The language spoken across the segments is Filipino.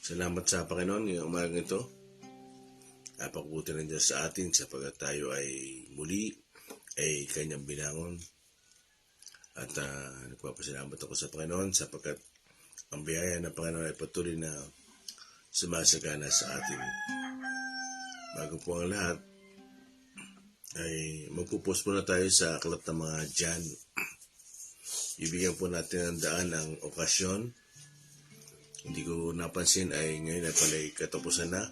Salamat sa Panginoon ngayong umagang ito. Napakubuti ng Diyos sa atin sapagkat tayo ay muli ay Kanyang binangon. At nagpapasalamat ako sa Panginoon sapagkat ang biyaya ng Panginoon ay patuloy na sumasagana sa atin. Bago po ang lahat, ay magpupos muna tayo sa aklat ng mga John. Ibigyan po natin ang daan ng okasyon. Hindi ko napansin ay ngayon ay pala'y katapusan na.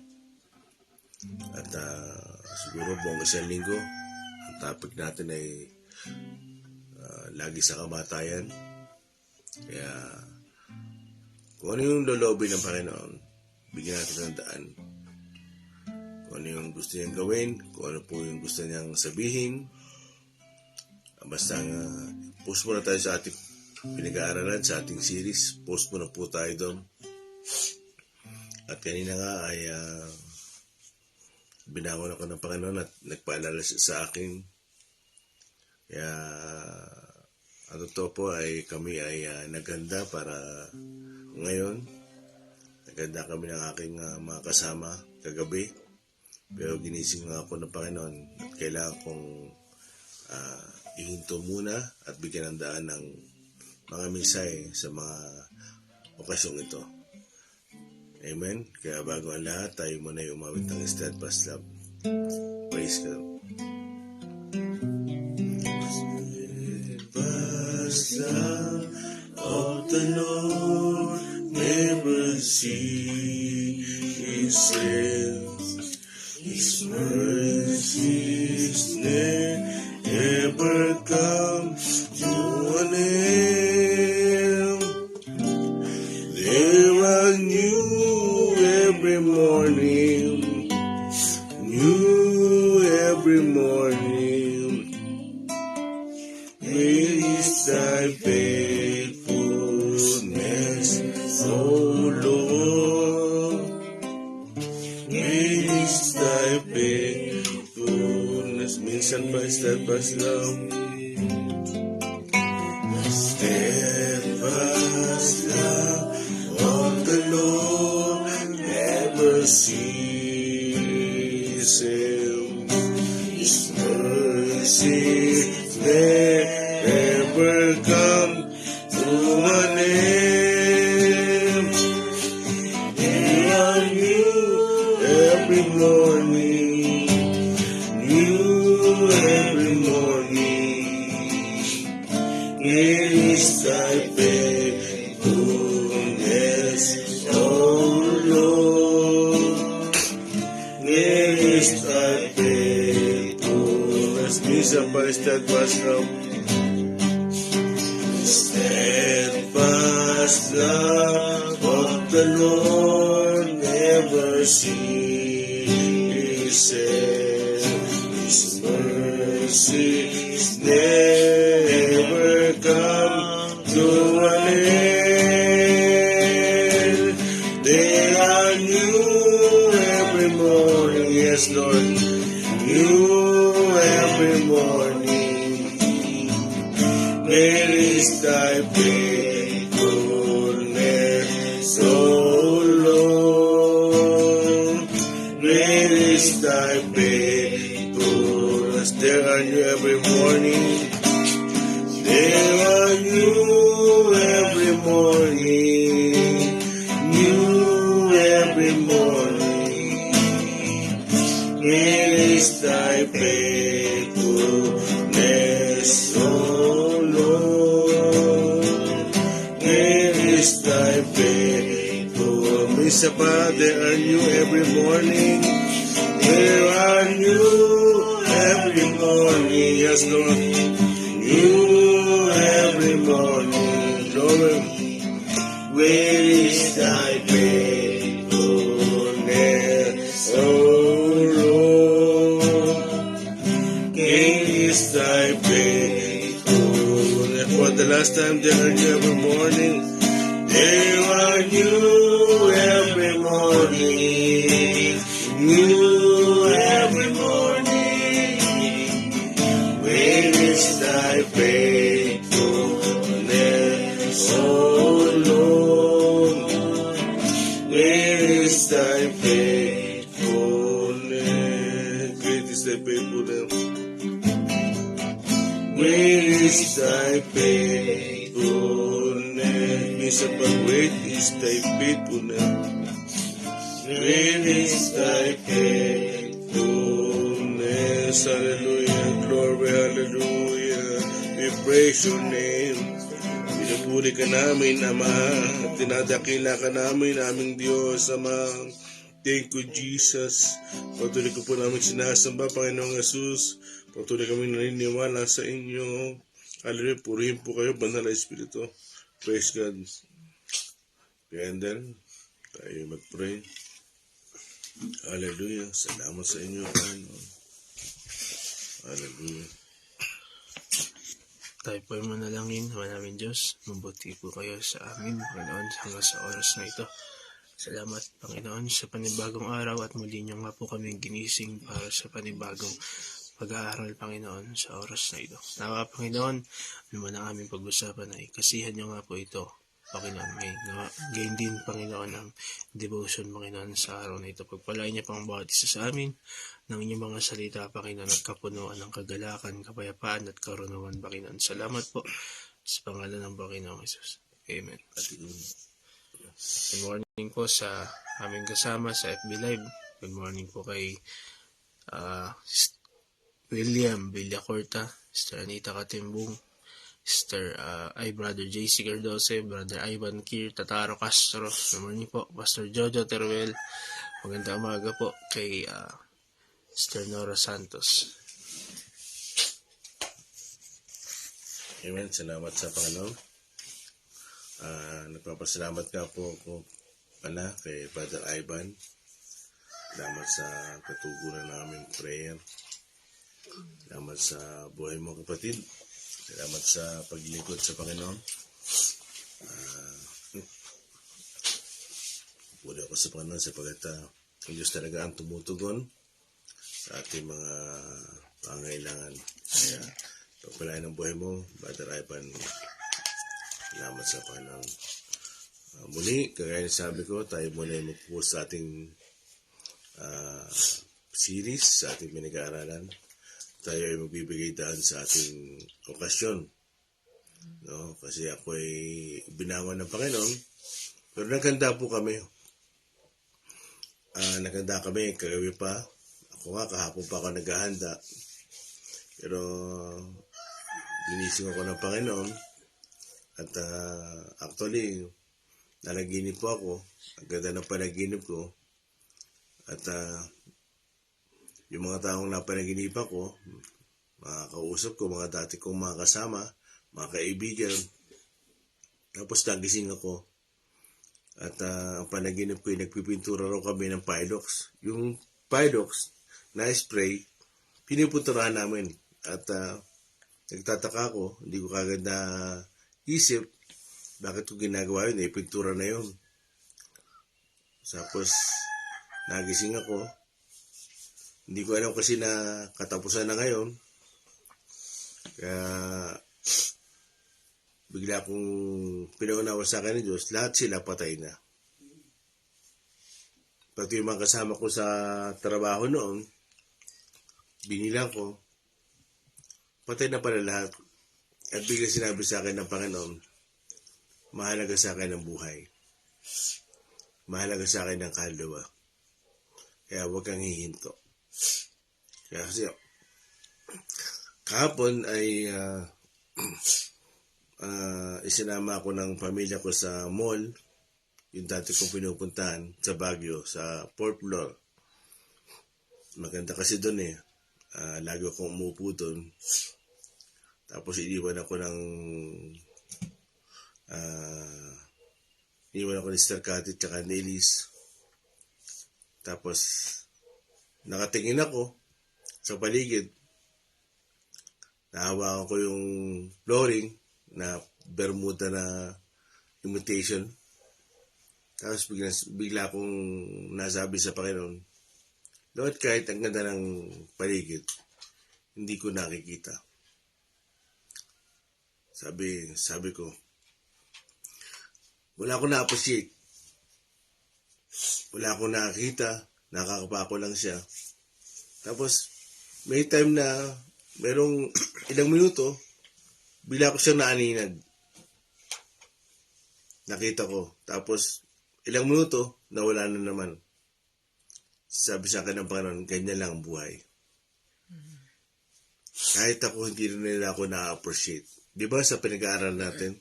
At siguro buong isang linggo, ang topic natin ay lagi sa kamatayan. Kaya kung ano yung loloobin ng Panginoon, bigyan natin ng daan. Kung ano yung gusto niyang gawin, kung ano po yung gusto niyang sabihin. Basta post muna tayo sa ating pinag-aaralan, sa ating series. Post muna po tayo doon. At kanina nga ay binangon ako ng Panginoon at nagpaalala sa akin. Kaya ang totoo po ay kami ay naghanda para ngayon. Naghanda kami ng aking mga kasama kagabi. Pero ginising nga ako ng Panginoon at kailangan kong ihinto muna at bigyan ng daan ng mga mensahe sa mga okasyong ito. Amen. Kaya bago ang lahat, tayo muna yung umawit ng steadfast love. Praise God. Steadfast love of the Lord never ceases. His mercies never come to an end. They are new every morning, new every morning. Great is thy faithfulness, O Lord. Great is thy faithfulness. Minsan ba steadfast love? Steadfast love of the Lord never ceases. His mercies never come to an end. They are new every morning, new every morning. Great is thy faithfulness, O Lord. Great is thy faithfulness. Minsan pa steadfast love. Steadfast love of the Lord never ceases. His mercies never come to an end. They are new every morning. Yes, Lord. New every morning. Great is thy faithfulness, O Lord. Great is thy faithfulness. There are new every morning. There are new every morning. New every morning. Great is thy faithfulness, O Lord. Great is thy faithfulness. Misa pa, there are new every morning. There are new every morning. Yes, Lord. New every morning. Lord, where is thy faithfulness, O Lord? Great is thy faithfulness. For the last time, there are new every morning. There are new every morning. New every morning. Where is thy faithfulness, O Lord? Where thy faithfulness. Great is thy faithfulness. Great is thy faithfulness. Minsan pa, great is thy faithfulness. Great is thy faithfulness. Hallelujah. Glory, hallelujah. We praise your name. Pinupuri ka namin, Ama. Tinadakila ka namin, aming Diyos, Ama. Thank you, Jesus. Patuloy ko po namin sinasamba, Panginoong Jesus. Patuloy kami naniniwala sa inyo. Hallelujah. Purihin po kayo, Banal na Espiritu. Praise God. And then, tayo mag-pray. Hallelujah. Salamat sa inyo, Panginoon. Hallelujah. Tayo po ay manalangin, namin Diyos. Mabuti po kayo sa amin, Panginoon, hanggang sa oras na ito. Salamat, Panginoon, sa panibagong araw at muli niyo nga po kami ginising para sa panibagong pag-aaral, Panginoon, sa oras na ito. Nawa, Panginoon, ano man ang aming pag-usapan ay kasihan niyo nga po ito, Panginoon. Ngayon din, Panginoon, ang devotion, Panginoon, sa araw na ito. Pagpalain niyo pang bawat isa sa amin ng inyong mga salita, Panginoon, at kapunuan ng kagalakan, kapayapaan at karunuan, Panginoon. Salamat po sa pangalan ng Panginoong Jesus. Amen. Good morning po sa aming kasama sa FB Live. Good morning po kay William Villacorta, Sister Anita Katimbung, Brother JC Cardose, Brother Ivan Kir, Tataro Castro. Good morning po, Pastor Jojo Teruel. Magandang umaga po kay Sister Nora Santos. Amen. Salamat sa Panginoon. Nagpapasalamat nga po ako kay Brother Ivan. Salamat sa katugunan naming prayer. Salamat sa buhay mo, kapatid. Salamat sa paglingkod sa Panginoon. Puri ako sa Panginoon sapagkat ang Diyos talaga ang tumutugon sa ating mga pangailangan. Kaya pagpalain ng buhay mo, Brother Ivan. Salamat sa Panginoon. Muli, kagaya ng sabi ko, tayo muna ay magpupo sa ating series, sa ating pinag-aaralan. Tayo ay magbibigay daan sa ating okasyon. No? Kasi ako ay binangon ng Panginoon. Pero naganda po kami. Naganda kami, kagabi pa. Ako nga, kahapon pa ako naghahanda. Pero ginising ako ng Panginoon. At actually, nanaginip po ako. Ang ganda ng panaginip ko. At yung mga taong napanaginipan ko, mga kausap ko, mga dati kong mga kasama, mga kaibigan. Tapos nagising ako. At ang panaginip ko, nagpipintura raw kami ng Pilox. Yung Pilox na spray, pinipinturahan namin. At nagtataka ako, hindi ko kagad na isip, bakit ko ginagawa yun, pintura na yun. Tapos, nagising ako. Hindi ko alam kasi na katapusan na ngayon. Kaya, bigla akong pinaunawa sa akin ng Diyos, lahat sila patay na. Pati yung mga kasama ko sa trabaho noon, binilang ko, patay na pala lahat. At bigla sinabi sa akin ng Panginoon, mahalaga sa akin ang buhay. Mahalaga sa akin ang kaluluwa. Kaya huwag kang hihinto. Kaya kasi, kahapon ay isinama ako ng pamilya ko sa mall, yung dati kong pinupuntahan sa Baguio, sa 4th floor. Maganda kasi doon eh. Lagi akong umupo doon. Tapos iniwan ako ni Sir Katit tsaka ni Elise. Tapos nakatingin ako sa paligid. Nahawakan ko yung flooring na Bermuda na imitation. Tapos bigla akong nasabi sa Panginoon, Lord, kahit ang ganda ng paligid, hindi ko nakikita. Sabi ko, wala ko na-appreciate. wala akong nakakita, nakakapako lang siya. Tapos, may time na merong ilang minuto, bigla ko siyang naaninag. Nakita ko. Tapos, ilang minuto, nawala na naman. Sabi sa akin ng Panginoon, ganyan lang ang buhay. Kahit ako, hindi rin nila ako na-appreciate. Di ba sa pinag-aaral natin?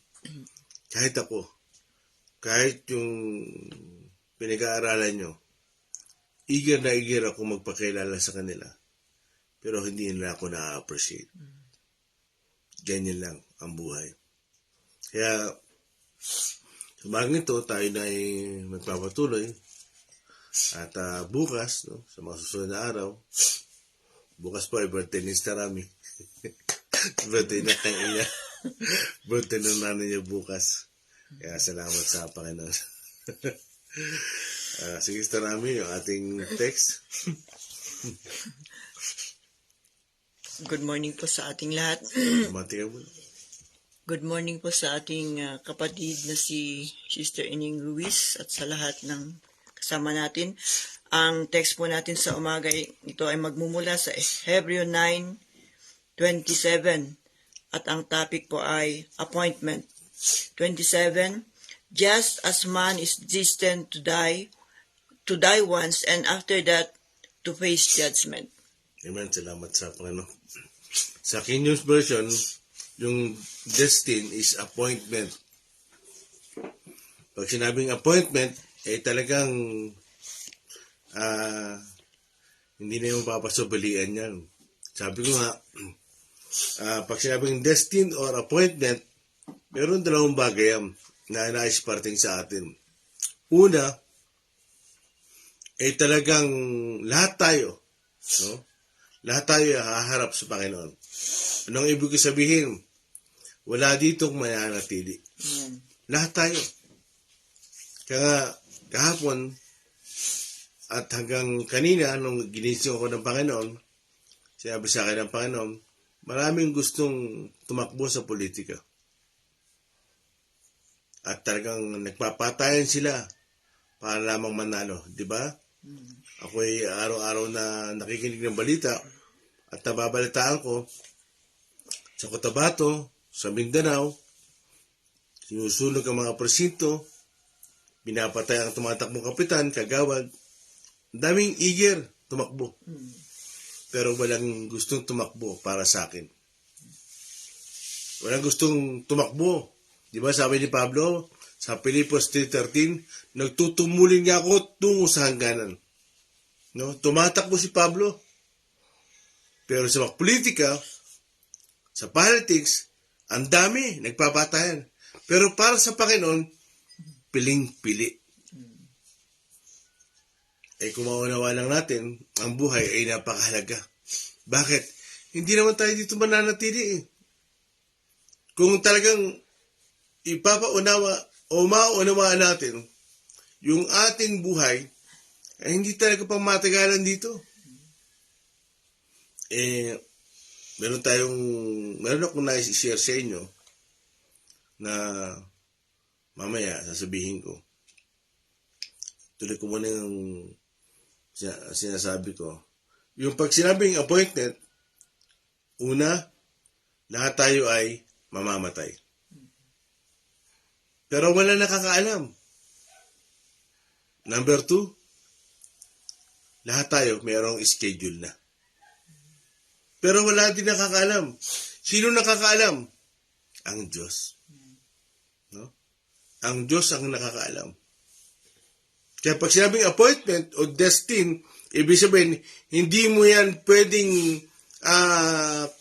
Kahit ako, kahit yung pinag-aaralan nyo, eager na eager ako magpakilala sa kanila. Pero hindi nila ako na-appreciate. Ganyan lang ang buhay. Kaya, sa umagang ito, tayo na ay magpapatuloy. At bukas, no, sa mga susunod na araw, bukas po ay birthday ni Starami. Birthday na kang ina. Birthday ng nanay niya bukas. Kaya salamat sa Panginoon. Sige, Starami, yung ating text. Good morning po sa ating lahat. Mati ka mo. Good morning po sa ating kapatid na si Sister Ining Ruiz at sa lahat ng kasama natin. Ang text po natin sa umaga ito ay magmumula sa Hebreo 9:27 at ang topic po ay appointment. 27, just as man is destined to die once and after that to face judgment. Amen. Salamat sa Panginoon. Sa King James Version, yung destined is appointment. Pag sinabing appointment, talagang hindi na yung papasubalian yan. Sabi ko nga, pag sinabing destined or appointment, meron dalawang bagay yan na nais parting sa atin. Una, talagang lahat tayo, no? Lahat tayo haharap sa Panginoon. Anong ibig sabihin? Wala ditong mananatili. Lahat tayo. Kaya kahapon at hanggang kanina nung ginising ako ng Panginoon, sinabi sa akin ng Panginoon, maraming gustong tumakbo sa politika. At talagang nagpapatayan sila para lamang manalo. Di ba? Ako'y araw-araw na nakikinig ng balita at nababalitaan ko sa Cotabato, sa Mindanao, sinusunog ang mga presinto, pinapatay ang tumatakbong kapitan, kagawad. Daming eager tumakbo. Pero walang gustong tumakbo para sa akin. Walang gustong tumakbo. Di ba sabi ni Pablo sa Filipos 3:13, nagtutumulin nga ako tungo sa hangganan. No? Tumatakbo si Pablo. Pero sa politika, sa politics, ang dami, nagpapatayan. Pero para sa Panginoon, piling-pili. Kung maunawa lang natin, ang buhay ay napakahalaga. Bakit? Hindi naman tayo dito mananatili. Kung talagang ipapaunawa o maunawaan natin yung ating buhay, ay hindi talaga pang matagalan dito. Meron akong nais i-share sa inyo na mamaya sasabihin ko. Tuloy ko muna yung sinasabi ko. Yung pag sinabing appointment, una, lahat tayo ay mamamatay. Pero wala nakakaalam. Number 2, lahat tayo mayroong schedule na. Pero wala din nakakaalam. Sino nakakaalam? Ang Diyos. No? Ang Diyos ang nakakaalam. Kaya pag sinabing appointment o destined, ibig sabihin, hindi mo yan pwedeng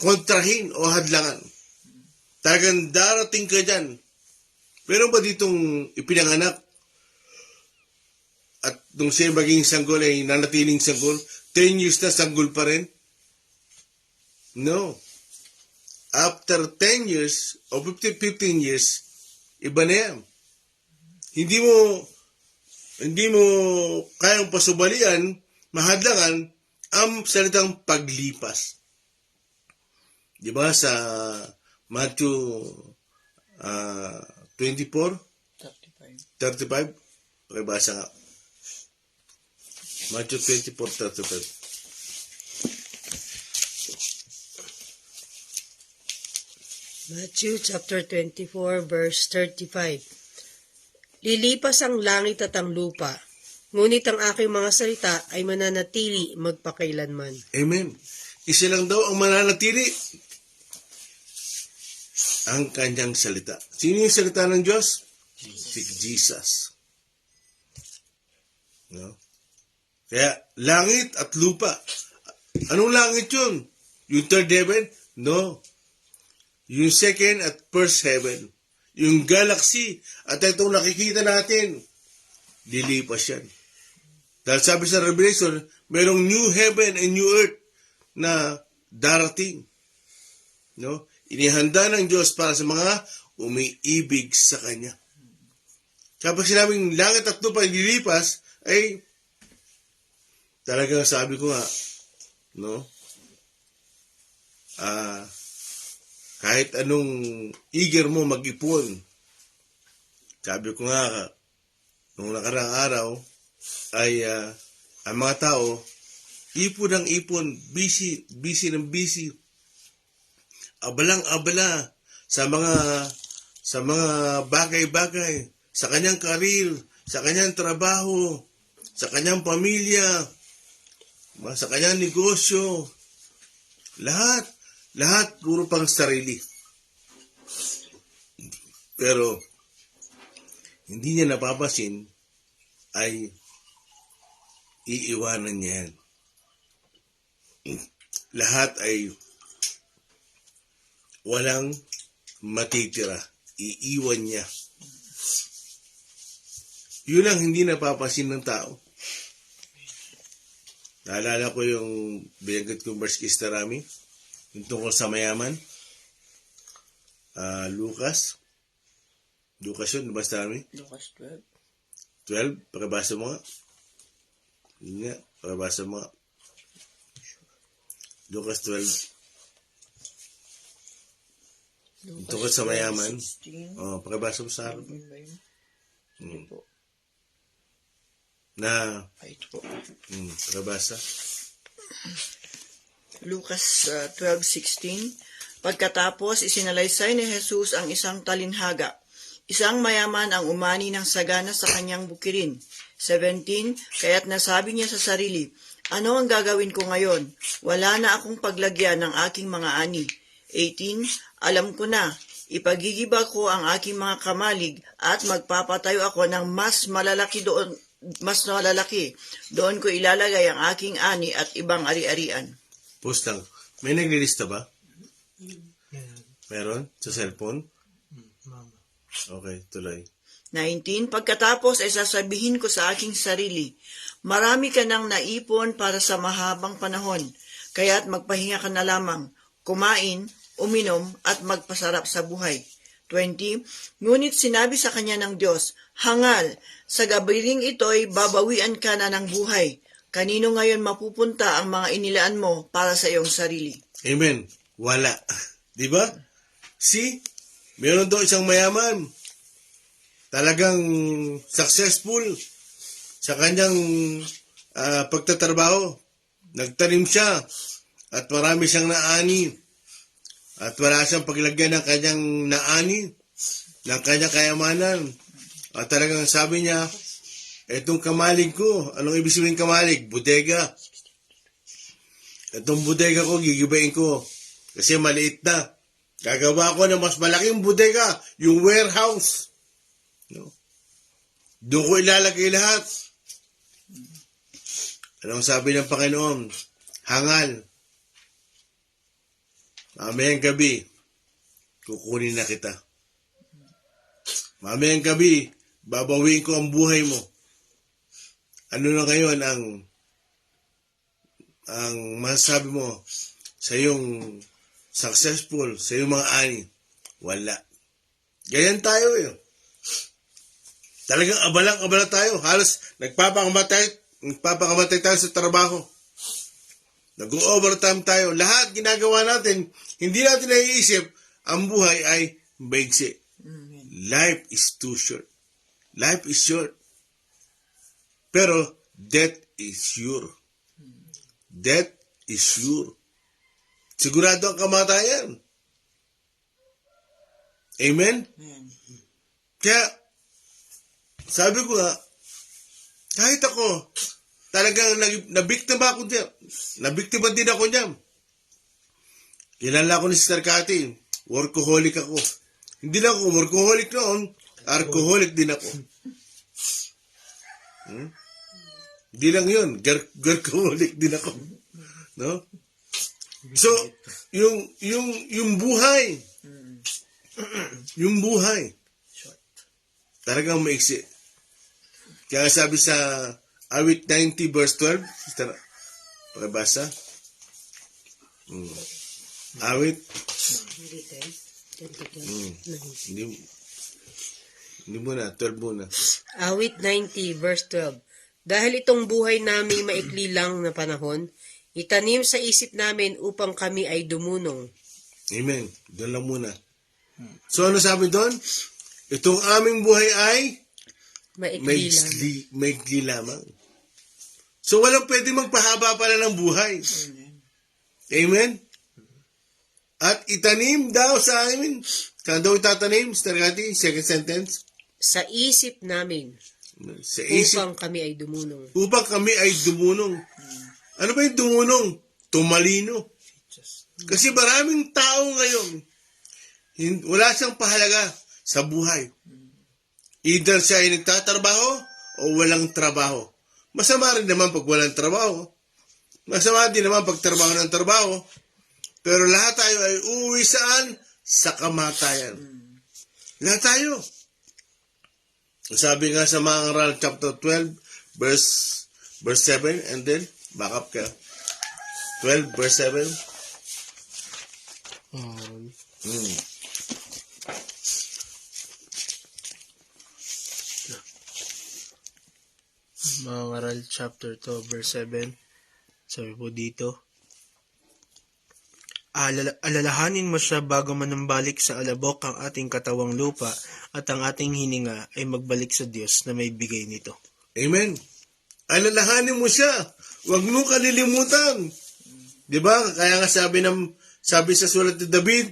kontrahin o hadlangan. Talagang darating ka dyan. Meron ba ditong ipinanganak at nung siya maging sanggol ay nanatiling sanggol, 10 years na sanggol pa rin? No. After 10 years o 15 years, iba na yan. Hindi mo kayang pasubalian, mahadlangan ang salitang paglipas. Di ba sa Matthew 24:35? Pakibasa nga. Matthew 24:35. Matthew chapter 24 verse 35. Lilipas ang langit at ang lupa, ngunit ang aking mga salita ay mananatili magpakailanman. Amen. Isa lang daw ang mananatili. Ang kanyang salita. Sino yung salita ng Diyos? Si Jesus. No? Kaya, langit at lupa. Anong langit yun? Yung third heaven? No. Yung second at first heaven. Yung galaxy. At itong nakikita natin, lilipas yan. Dahil sabi sa Revelation, mayroong new heaven and new earth na darating. No? Inihanda ng Diyos para sa mga umiibig sa Kanya. Kapag sinabing langit at lupa ay lilipas, ay talagang sabi ko nga, no? Kahit anong eager mo mag-ipon, sabi ko nga, nung nakaraang araw, ay ang mga tao, ipon ng ipon, busy ng busy, abalang-abala sa mga bagay-bagay, sa kanyang karir, sa kanyang trabaho, sa kanyang pamilya, sa kanyang negosyo, lahat puro pang sarili. Pero hindi niya napapasin ay iiwanan niya yan. Lahat ay walang matitira. Iiwan niya. Yun ang hindi napapasin ng tao. Naalala ko yung binanggit kong verse kay Sister Rami, yung tungkol sa mayaman. Lucas yun, basta Rami? Lucas 12. 12, pakibasa mo nga. Yun nga, pakibasa mo nga. Lucas 12. Tungkol sa mayaman. 16. Pakibasa mo sa harap. Yun ba yun? Hindi po. Ito po. Pakibasa. Lucas 12:16. Pagkatapos, isinalaysay ni Jesus ang isang talinhaga. Isang mayaman ang umani ng sagana sa kanyang bukirin. 17. Kaya't nasabi niya sa sarili, ano ang gagawin ko ngayon? Wala na akong paglagyan ng aking mga ani. 18. Alam ko na, ipagigiba ko ang aking mga kamalig at magpapatayo ako ng mas malalaki. Doon ko ilalagay ang aking ani at ibang ari-arian. Post lang. May naglilista ba? Meron? Sa cellphone? Mama. Okay, tuloy. 19. Pagkatapos ay sasabihin ko sa aking sarili, marami ka nang naipon para sa mahabang panahon, kaya't magpahinga ka na lamang, kumain, uminom, at magpasarap sa buhay. 20. Ngunit sinabi sa kanya ng Diyos, hangal, sa gabiring ito'y babawian ka na ng buhay. Kanino ngayon mapupunta ang mga inilaan mo para sa iyong sarili? Amen. Wala. Diba? See? Meron daw isang mayaman. Talagang successful sa kanyang pagtatrabaho. Nagtanim siya at marami siyang naani. At wala siyang paglagyan ng kanyang naani, ng kanyang kayamanan. At talagang sabi niya, etong kamalig ko, anong ibig sabihin kamalig? Bodega. Etong bodega ko, gigibain ko. Kasi maliit na. Gagawa ko ng mas malaking bodega, yung warehouse. No? Doon ko ilalagay lahat. Anong sabi ng Panginoon? Hangal. Mamayang gabi, kukunin na kita. Mamayang gabi, babawiin ko ang buhay mo. Ano na ngayon ang masasabi mo sa iyong successful, sa iyong mga ani? Wala. Ganyan tayo eh. Talagang abalang-abala tayo. Halos nagpapakamatay tayo sa trabaho. Nag-overtime tayo. Lahat ginagawa natin, hindi natin naiisip, ang buhay ay maigsi. Life is too short. Life is short. Pero, death is sure. Death is sure. Sigurado ang kamatayan. Amen? Amen. Kaya, sabi ko nga, kahit ako, talagang nabiktima ako diyan. Nabiktima din ako niyan. Kilala ko ni Sister Cathy, workaholic ako. Hindi lang ako workaholic noon, alcoholic din ako. Hindi lang yun, workaholic din ako. No? So, yung buhay, yung buhay, talagang maiksi. Kaya sabi sa Awit 90 verse 12, Sister, pakibasa. Awit. Hindi muna, 12 muna. Awit 90 verse 12. Dahil itong buhay namin maikli lang na panahon, itanim sa isip namin upang kami ay dumunong. Amen. Doon lang muna. So ano sabi doon? Itong aming buhay ay Maikli lang. maikli lamang. So walang pwede magpahaba pala ng buhay. Amen? At itanim daw sa amin. Saan daw itatanim? Sister Cathy, second sentence. Sa isip namin Sa isip. upang kami ay dumunong. Upang kami ay dumunong. Ano ba yung dumunong? Tumalino. Kasi maraming tao ngayon, wala siyang pahalaga sa buhay. Either siya ay nagtatrabaho o walang trabaho. Masama rin naman pag walang trabaho. Masama din naman pag trabaho ng trabaho. Pero lahat tayo ay uuwi saan? Sa kamatayan. Lahat tayo. Sabi nga sa mga Aral chapter 12, verse 7, and then, back up ka. 12, verse 7. Mga Aral chapter 2 verse 7, sabi po dito, alalahanin mo siya bago manambalik sa alabok ang ating katawang lupa at ang ating hininga ay magbalik sa Diyos na may bigay nito. Amen. Alalahanin mo siya. Huwag mo kalilimutan. 'Di ba? Kaya nga sabi sa sulat ni David,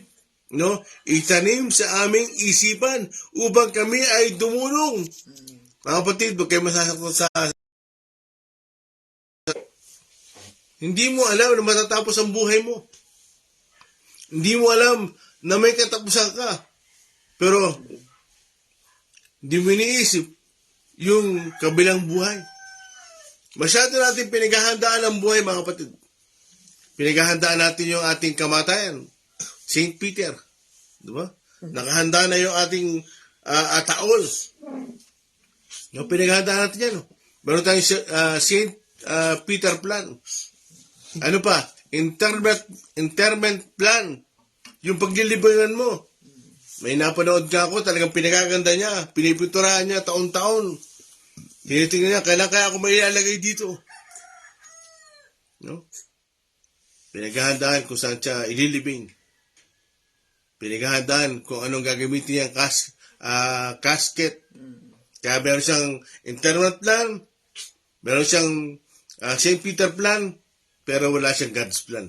no, itanim sa aming isipan upang kami ay dumunong. Mga kapatid, huwag kayo masasakot sa hindi mo alam na matatapos ang buhay mo. Hindi mo alam na may katapusan ka. Pero, hindi mo iniisip yung kabilang buhay. Masyado natin pinaghahandaan ang buhay, mga kapatid. Pinaghahandaan natin yung ating kamatayan. St. Peter. Diba? Nakahanda na yung ating taol. Yung pinaghahandaan natin yan. No? Meron tayong St. Peter plan. Ano pa? Interment plan. Yung paglilibangan mo. May napanood ka ako, talagang pinagaganda niya. Pinipinturahan niya taon-taon. Tinitingnan niya, kailan kaya ako may ilalagay dito? No? Pinaghahandaan kung saan siya ililibing. Pinaghahandaan kung anong gagamitin niyang casket. Kaya meron siyang interment plan, meron siyang St. Peter plan, pero wala siyang God's plan.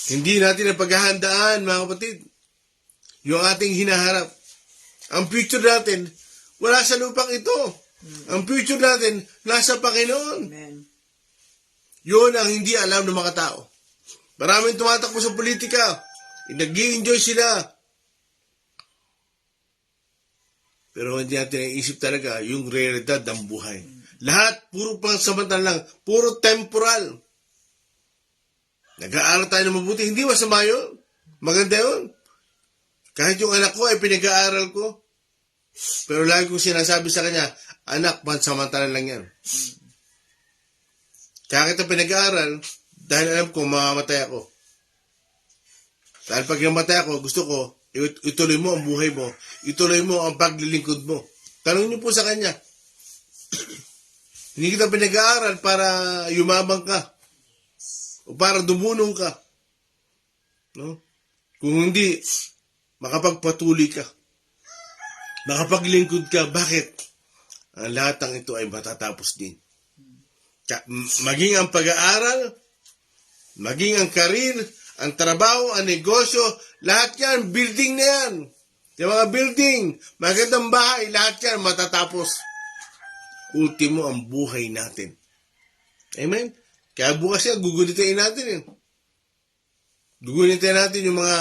Hindi natin napaghahandaan, mga kapatid, yung ating hinaharap. Ang future natin, wala sa lupang ito. Ang future natin, nasa Panginoon. Amen. Yun ang hindi alam ng mga tao. Maraming tumatakbo sa politika. Nag-i-enjoy sila. Pero hindi natin naisip talaga yung realidad ng buhay. Lahat, puro pangsamantalan lang. Puro temporal. Nag-aaral tayo ng mabuti. Hindi masama yun. Maganda yun. Kahit yung anak ko ay pinag-aaral ko. Pero lagi kong sinasabi sa kanya, anak, pansamantalan lang yan. Kaya kita pinag-aaral dahil alam ko mamamatay ako. Dahil pag namatay ako, gusto ko, ituloy mo ang buhay mo. Ituloy mo ang paglilingkod mo. Tanong niyo po sa kanya. Hindi kita pinag-aaral para yumabang ka. O para dumunong ka. No? Kung hindi, makapagpatuloy ka. Makapaglingkod ka. Bakit? ang lahat ng ito ay matatapos din. Maging ang pag-aaral, maging ang karir, ang trabaho, ang negosyo, lahat yan, building na yan. Yung mga building, magandang bahay, lahat yan matatapos. Ultimo ang buhay natin. Amen? Kaya bukas yan, gugunitain natin yan. Gugunitain natin yung mga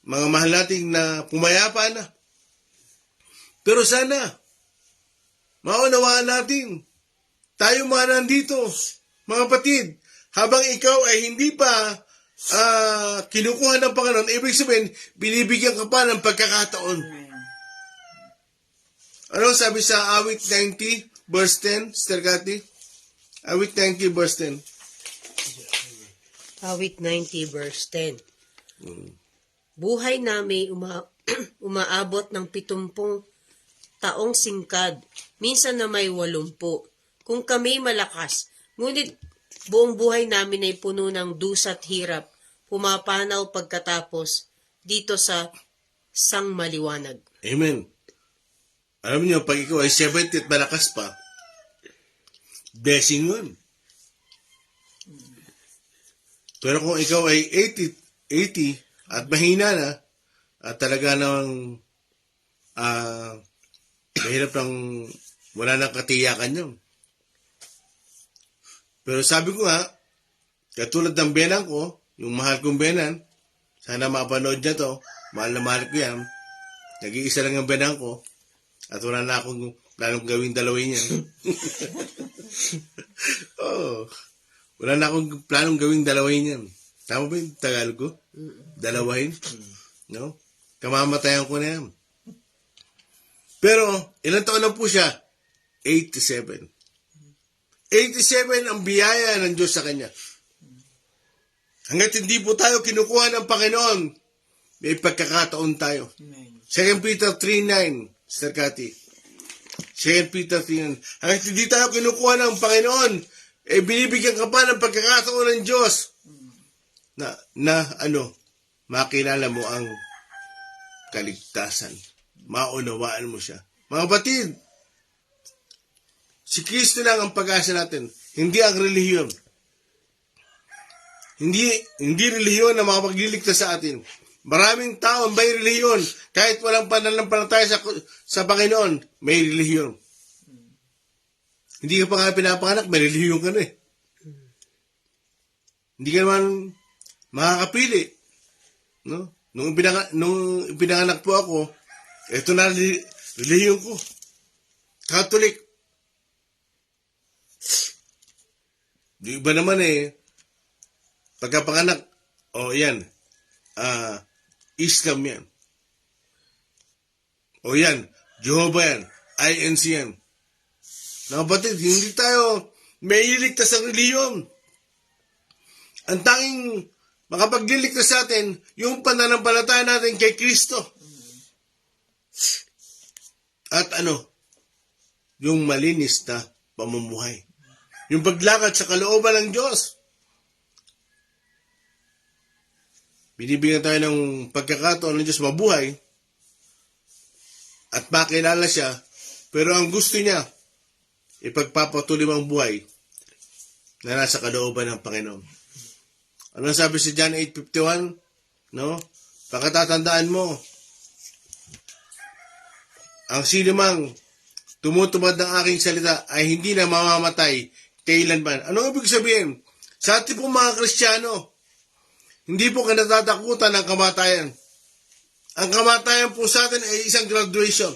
mahal nating na pumayapa na. Pero sana, maunawaan natin, tayo mga nandito, mga kapatid, habang ikaw ay hindi pa kinukuha ng Panginoon, ibig sabihin, binibigyan ka pa ng pagkakataon. Ano sabi sa awit 90, verse 10, Sister Cathy? Awit 90, verse 10. Awit 90 verse 10. Buhay namin umaabot ng 70 taong singkad, minsan na may 80. Kung kami malakas, ngunit buong buhay namin ay puno ng dusa't hirap, pumapanaw pagkatapos dito sa sangmaliwanag. Amen. Alam niyo, pag ikaw ay 70 at malakas pa, blessing yun. Pero kung ikaw ay 80 at mahina na, at talaga namang mahirap ng wala nang katiyakan yun. Pero sabi ko nga, katulad ng benang ko, yung mahal kong benan, sana mapanood niya to, mahal na mahal ko yan, nag-iisa lang ang benang ko, at wala na akong planong gawing dalawin yan. Oh, wala na akong planong gawing dalawin yan. Tama ba yung Tagalog ko? Dalawahin? No? Kamamatayan ko na yan. Pero, ilang taon na po siya? 87. 87 ang biyaya ng Diyos sa kanya. Hanggat hindi po tayo kinukuha ng Panginoon, may pagkakataon tayo. 2 Peter 3:9, Sister Cathy. 2 Peter 3:9. Hanggat hindi tayo kinukuha ng Panginoon, binibigyan ka pa ng pagkakataon ng Diyos na makilala mo ang kaligtasan. Maunawaan mo siya. Mga batid, si Kristo lang ang pag-asa natin, hindi ang relihiyon. Hindi relihiyon na makapagliligtas sa atin. Maraming tao may relihiyon, kahit walang pananampalataya sa Panginoon, may relihiyon. Hindi ka pa nga pinapanganak, may relihiyon ka na eh. Hindi ka naman makakapili. No? Nung pinanganak po ako, ito na relihiyon ko. Catholic. Di ba naman pagkapanganak, yan, Islam yan. Yan, Jehovah yan, INC yan. Nabatid, hindi tayo may iligtas sa relihiyon. Ang tanging makapagliligtas sa atin, yung pananampalataya natin kay Kristo. At yung malinis na pamumuhay. Yung paglakad sa kalooban ng Diyos. Binibigyan tayo ng pagkakataon ng Diyos mabuhay at makilala siya, pero ang gusto niya, ipagpapatuloy ang buhay na nasa kalooban ng Panginoon. Ano sabi si John 8:51? No? Pagkatatandaan mo, ang sinumang tumutupad ng aking salita ay hindi na mamamatay kailanman. Ano ibig sabihin? Sa ating pong mga Kristiyano, hindi po kinatatakutan ng kamatayan. Ang kamatayan po sa atin ay isang graduation.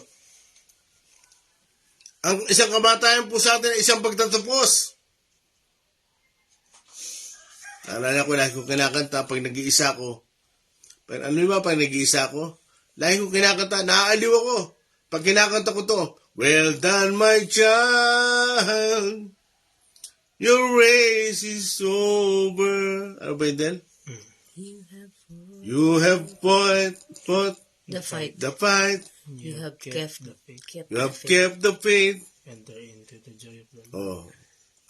Ang isang kamatayan po sa atin ay isang pagtatapos. Naalala ko, lagi kong kinakanta pag nag-iisa ko. Pero ano ba pag nag-iisa ko? Lagi kong kinakanta, naaaliw ako. Pag kinakanta ko to, well done my child, your race is over. Ano ba yun din? You have fought The fight. the fight. You have kept You have kept the faith. Enter into the joy of the Lord. Oh.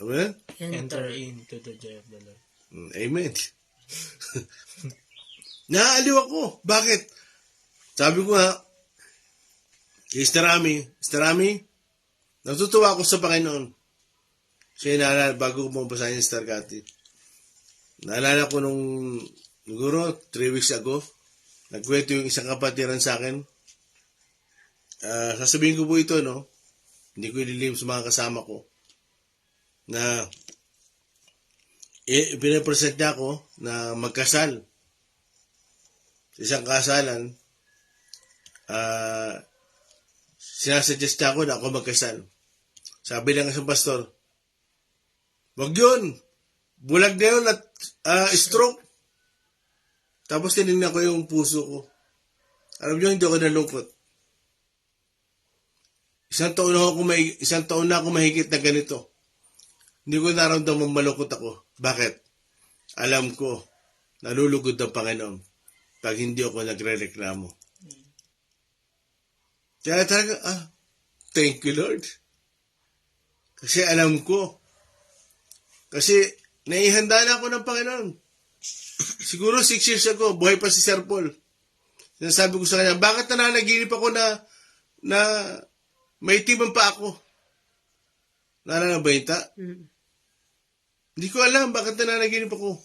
Amen? Enter into the joy of the Lord. Amen. Naaaliw ako. Bakit? Sabi ko nga, Sister Ami, natutuwa ako sa Panginoon. Kasi naalala, bago ko mabasahin yung Sister Cathy, naalala ko nung, siguro, 3 weeks ago, nagkwento yung isang kapatiran sa akin. Sasabihin ko po ito, no? Hindi ko ililim sa mga kasama ko. Na, pinapresent niya ako na magkasal. Sa isang kasalan, sinasuggest niya ako na ako magkasal. Sabi lang isang pastor, wag yun. Bulag na yun at stroke. Tapos tinignan ko yung puso ko. Alam niyo, hindi ako nalungkot. Isang taon na ako mahigit na ganito. Hindi ko naramdaman malungkot ako. Bakit? Alam ko, nalulugod ang Panginoon pag hindi ako nagre-reklamo. Kaya talaga, thank you Lord. Kasi alam ko. Kasi naihanda na ako ng Panginoon. Siguro 6 years ago, buhay pa si Sir Paul. Sinasabi ko sa kanya, bakit nananaginip ako na may timan pa ako? Nananabayta? Hindi ko alam bakit nananaginip ako.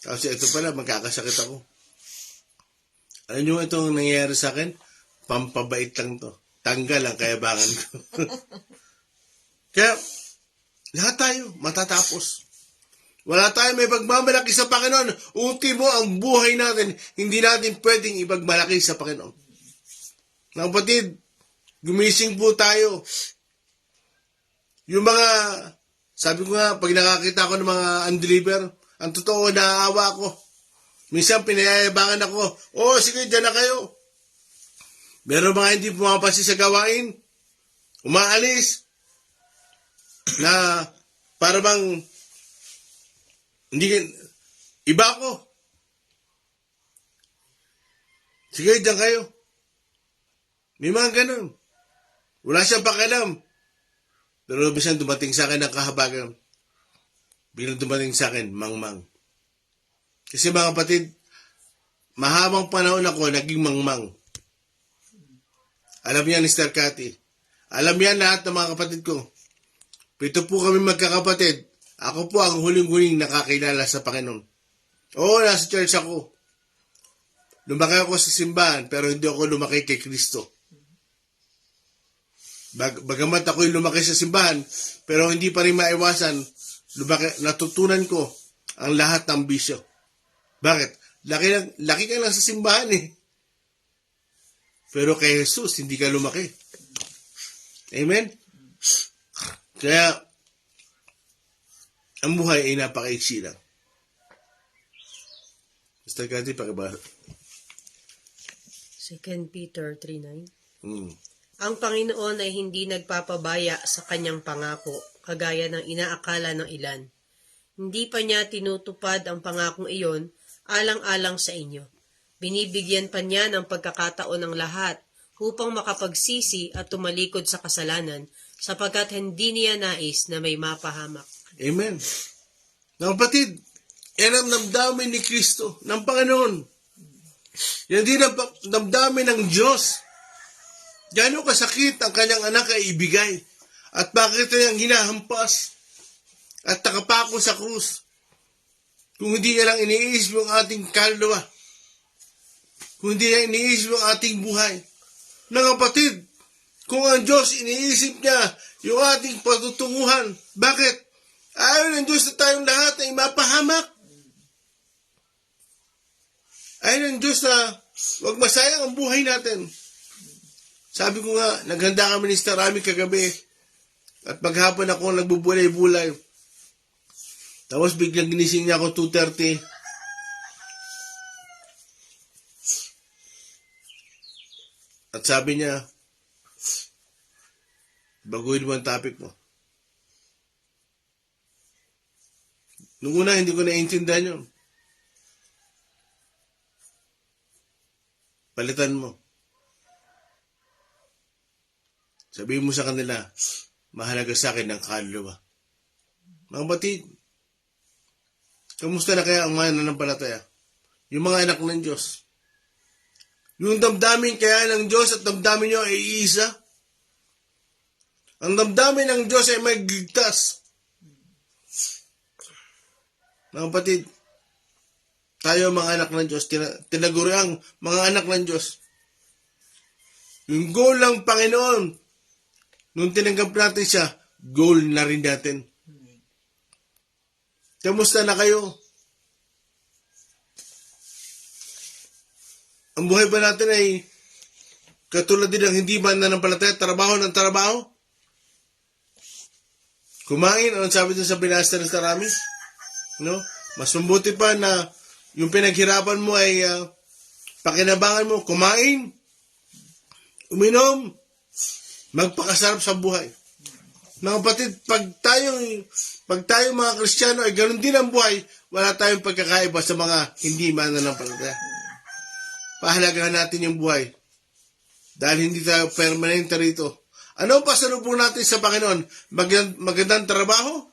Kasi ito pala, magkakasakit ako. Alam nyo itong nangyayari sa akin? Pampabait lang to. Tanggal ang kayabangan ko. Kaya, lahat tayo matatapos. Wala tayong may pagmamalaki sa Panginoon. Ultimo ang buhay natin, hindi natin pwedeng ipagmalaki sa Panginoon. Mga kapatid, gumising po tayo. Yung mga, sabi ko nga, pag nakakita ko ng mga unbeliever, ang totoo, naaawa ako. Minsan pinayayabangan ako, sige, dyan na kayo. Meron mga hindi pumapansin sa gawain, umaalis, na para bang hindi, iba ako. Sige, dyan kayo. May mga ganun. Wala siyang pakialam. Pero bisan dumating sa akin ng kahabagan. Bilang dumating sa akin, mangmang. Kasi mga kapatid, mahabang panahon ako naging mangmang. Alam yan ni Sister Cathy. Alam yan lahat ng mga kapatid ko. 7 po kami magkakapatid. Ako po ang huling-huling nakakilala sa Panginoon. Oo, nasa church ako. Lumaki ako sa simbahan, pero hindi ako lumaki kay Kristo. Bagamat ako yung lumaki sa simbahan, pero hindi pa rin maiwasan, natutunan ko ang lahat ng bisyo. Bakit? Laki ka lang sa simbahan eh. Pero kay Jesus, hindi ka lumaki. Amen? Kaya, ang buhay ay napakaiksi lang. Mr. Cathy, pakibasa. 2 Peter 3:9. Hmm. Ang Panginoon ay hindi nagpapabaya sa kanyang pangako, kagaya ng inaakala ng ilan. Hindi pa niya tinutupad ang pangakong iyon alang-alang sa inyo. Binibigyan pa niya ng pagkakataon ng lahat upang makapagsisi at tumalikod sa kasalanan sapagkat hindi niya nais na may mapahamak. Amen. Mga kapatid, yan ang damdamin ni Kristo, ng Panginoon. Yan din ang damdamin ng Diyos. Gano'ng kasakit ang kanyang anak ay ibigay. At bakit niyang hinahampas at nakapako sa krus? Kung hindi niya lang iniisip yung ating kaluluwa. Kung hindi niya iniisip yung ating buhay. Mga kapatid, kung ang Diyos iniisip niya yung ating patutunguhan, bakit? Ayaw ng Diyos na tayong lahat ay mapahamak. Ayaw ng Diyos na huwag masayang ang buhay natin. Sabi ko nga, naghanda kami ni Sister Ami kagabi at maghapon ako nagbubulay-bulay. Tapos biglang ginising niya ako 2:30. At sabi niya, baguhin mo ang topic mo. Nung una, hindi ko naiintindihan yun. Palitan mo. Sabihin mo sa kanila, mahalaga sa akin ang kaluluwa. Mga batid, kamusta na kaya ang mga nananampalataya? Yung mga anak ng Diyos. Yung damdamin kaya ng Diyos at damdamin nyo ay iisa. Ang damdamin ng Diyos ay may ligtas. Mga kapatid, tayo mga anak ng Diyos, tinaguri ang mga anak ng Diyos. Yung goal ng Panginoon, nung tinanggap natin siya, goal na rin natin. Kamusta na kayo? Ang buhay ba natin ay katulad din ng hindi mananampalataya, trabaho ng trabaho? Kumain, anong sabi dun sa binasa ng Tarami? No? Mas mabuti pa na yung pinaghirapan mo ay pakinabangan mo, kumain, uminom, magpakasarap sa buhay. Mga kapatid, pag tayo mga Kristiyano ay ganoon din ang buhay, wala tayong pagkakaiba sa mga hindi mananampalataya. Pahalagahan natin yung buhay. Dahil hindi tayo permanente rito. Ano ang pasalubong natin sa Panginoon? Magandang trabaho?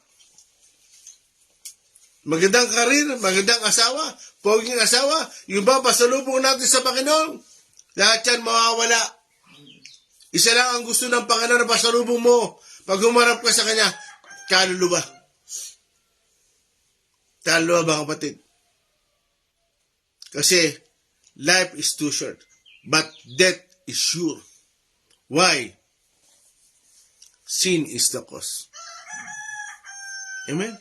Magandang karir? Magandang asawa? Poging asawa? Yung ba pasalubong natin sa Panginoon? Lahat yan mawawala. Isa lang ang gusto ng Panginoon na pasalubong mo. Pag humarap ka sa Kanya, kaluluwa. Kaluluwa mga kapatid. Kasi, life is too short, but death is sure. Why? Sin is the cause. Amen?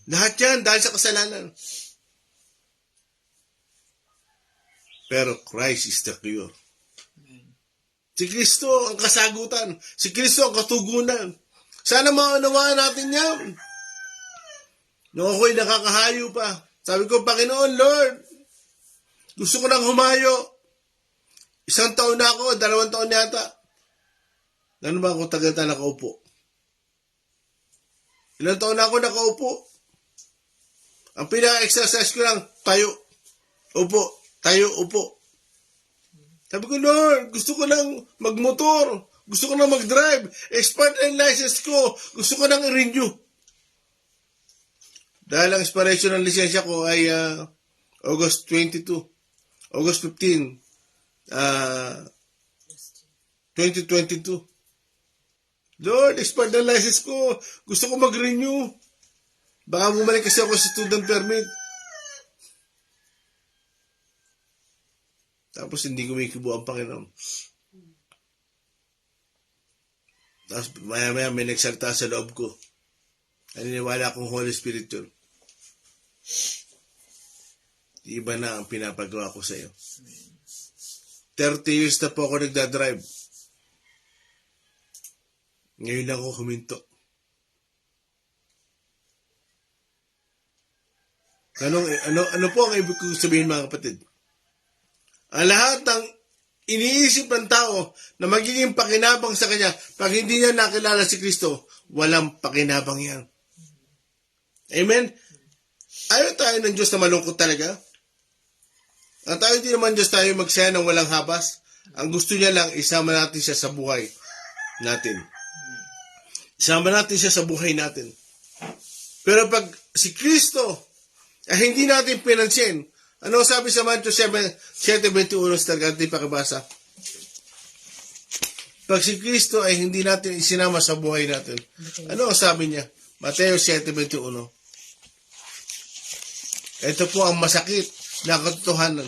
Lahat yan dahil sa kasalanan. Pero Christ is the cure. Si Kristo ang kasagutan. Si Kristo ang katugunan. Sana maunawaan natin yan. Nung ako'y nakakahayo pa, sabi ko, Panginoon, Lord, gusto ko nang humayo. 1 taon na ako, 2 taon yata. Ano ba ako tagal na nakaupo? Ilang taon na ako nakaupo? Ang pinaka-exercise ko lang, tayo, upo, tayo, upo. Sabi ko, Lord, gusto ko lang magmotor. Gusto ko lang mag-drive. Expired ang license ko. Gusto ko lang i-renew. Dahil ang expiration ng lisensya ko ay August 22. August 15, 2022. Lord, expired ang license ko. Gusto ko mag-renew. Baka bumalik kasi ako sa student permit. Tapos hindi kumikibo ang Panginoon. Tapos maya-maya may nagsalita sa loob ko. Naniniwala akong Holy Spirit yun. Iba na ang pinapagawa ko sa iyo. 30 years na po ako nagdadrive. Ngayon lang ako huminto. Ano po ang ibig kong sabihin mga kapatid? Ang lahat ng iniisip ng tao na magiging pakinabang sa Kanya, pag hindi niya nakilala si Kristo, walang pakinabang yan. Amen? Ayaw tayo ng Diyos na malungkot talaga. Ang tayo hindi naman Diyos tayo magsaya ng walang habas. Ang gusto niya lang, isama natin siya sa buhay natin. Isama natin siya sa buhay natin. Pero pag si Kristo ay hindi natin pinansin, ano sabi sa Matthew 7:21 sa Targante pakibasa? Pag si Kristo ay hindi natin isinama sa buhay natin, ano ang sabi niya? Mateo 7:21. Ito po ang masakit na katotohanan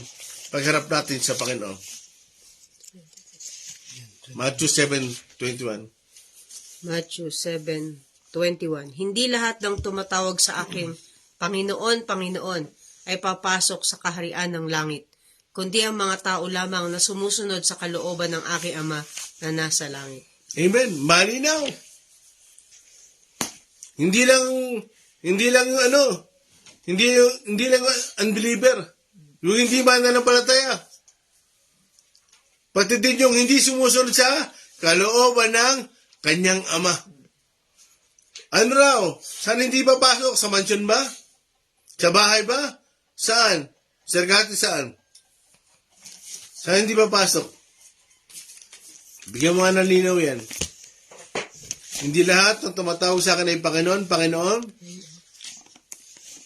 pagharap natin sa Panginoon. Matthew 7:21. Matthew 7:21. Hindi lahat ng tumatawag sa akin, Panginoon, Panginoon, ay papasok sa kaharian ng langit, kundi ang mga tao lamang na sumusunod sa kalooban ng aking Ama na nasa langit. Amen. Malinaw. Hindi lang unbeliever. Yung hindi mananampalataya. Pati din yung hindi sumusunod sa kalooban ng kanyang Ama. Ano raw? Saan hindi papasok? Sa mansyon ba? Sa bahay ba? Saan? Sergati saan? Saan hindi papasok? Bigyan mo nga ng linaw yan. Hindi lahat ng tumatawag sa akin ay Panginoon, Panginoon.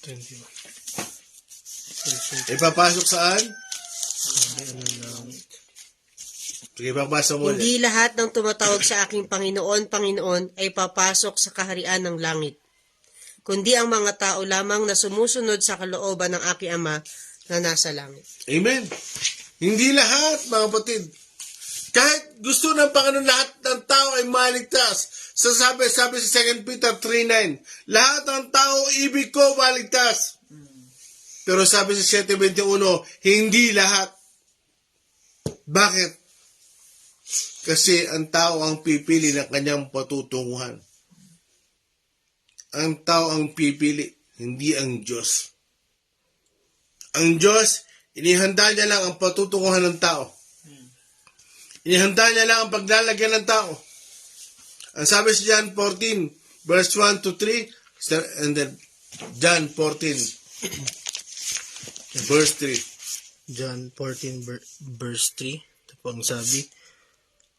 21. Ipapasok saan? Sige, pagbasa mo ulit. Hindi lahat ng tumatawag sa aking Panginoon, Panginoon ay papasok sa kaharian ng langit, kundi ang mga tao lamang na sumusunod sa kalooban ng aking Ama na nasa langit. Amen. Hindi lahat, mga kapatid. Kahit gusto ng Panginoon lahat ng tao ay maligtas. Sabi sa 2 Peter 3:9, lahat ng tao ibig ko maligtas. Pero sabi sa 7:21, hindi lahat. Bakit? Kasi ang tao ang pipili ng kanyang patutunguhan. Ang tao ang pipili, hindi ang Diyos. Ang Diyos, inihanda niya lang ang patutunguhan ng tao. Inihanda niya lang ang paglalagyan ng tao. Ang sabi sa John 14, verse 1 to 3, and then John 14, verse 3. John 14 verse 3. Ito po ang sabi.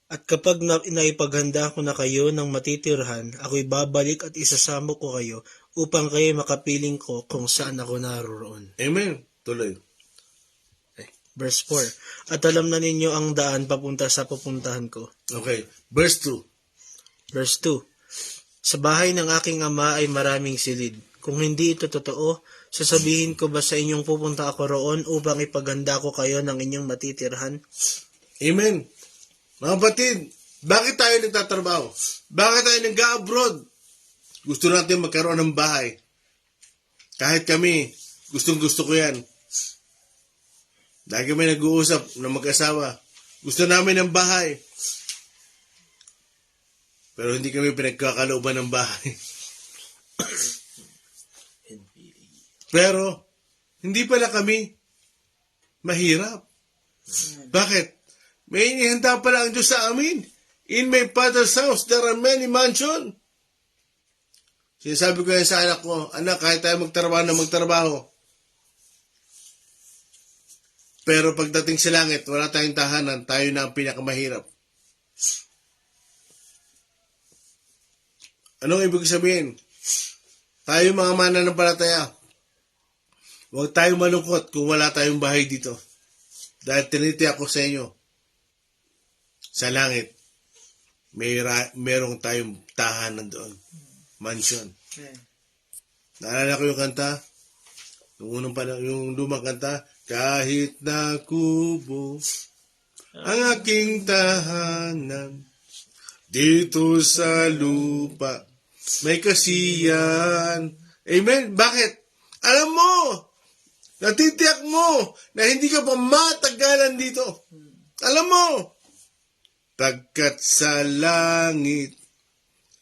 At kapag naipaghanda ko na kayo ng matitirhan, ako'y babalik at isasama ko kayo upang kayo makapiling ko kung saan ako naroon. Amen. Tuloy. Verse 4. At alam na ninyo ang daan papunta sa pupuntahan ko. Okay. Verse 2. Verse 2. Sa bahay ng aking ama ay maraming silid. Kung hindi ito totoo, sasabihin ko ba sa inyong pupunta ako roon upang ipaghanda ko kayo ng inyong matitirhan? Amen. Mga kapatid, bakit tayo nagtatrabaho? Bakit tayo nag-abroad? Gusto natin magkaroon ng bahay. Kahit kami, gustong-gusto ko yan. Lagi kami nag-uusap na mag-asawa. Gusto namin ng bahay. Pero hindi kami pinagkakalooban ng bahay. Pero, hindi pala kami mahirap. Bakit? May inihanda pala ang Diyos sa amin. In my Father's house, there are many mansions. Sinasabi ko yan sa anak ko, anak, kahit tayo magtrabaho na magtrabaho. Pero pagdating sa langit, wala tayong tahanan, tayo na ang pinakamahirap. Anong ibig sabihin? Tayo mga mananampalataya, huwag tayong malungkot kung wala tayong bahay dito. Dahil tinitiyak ko sa inyo, sa langit, merong tayong tahanan doon. Mansion. Naalala ko yung kanta, yung lumang kanta, kahit na kubo ang aking tahanan dito sa lupa, may kasiyan. Amen? Bakit? Alam mo, natitiyak mo na hindi ka pa matagalan dito. Alam mo, pagkat sa langit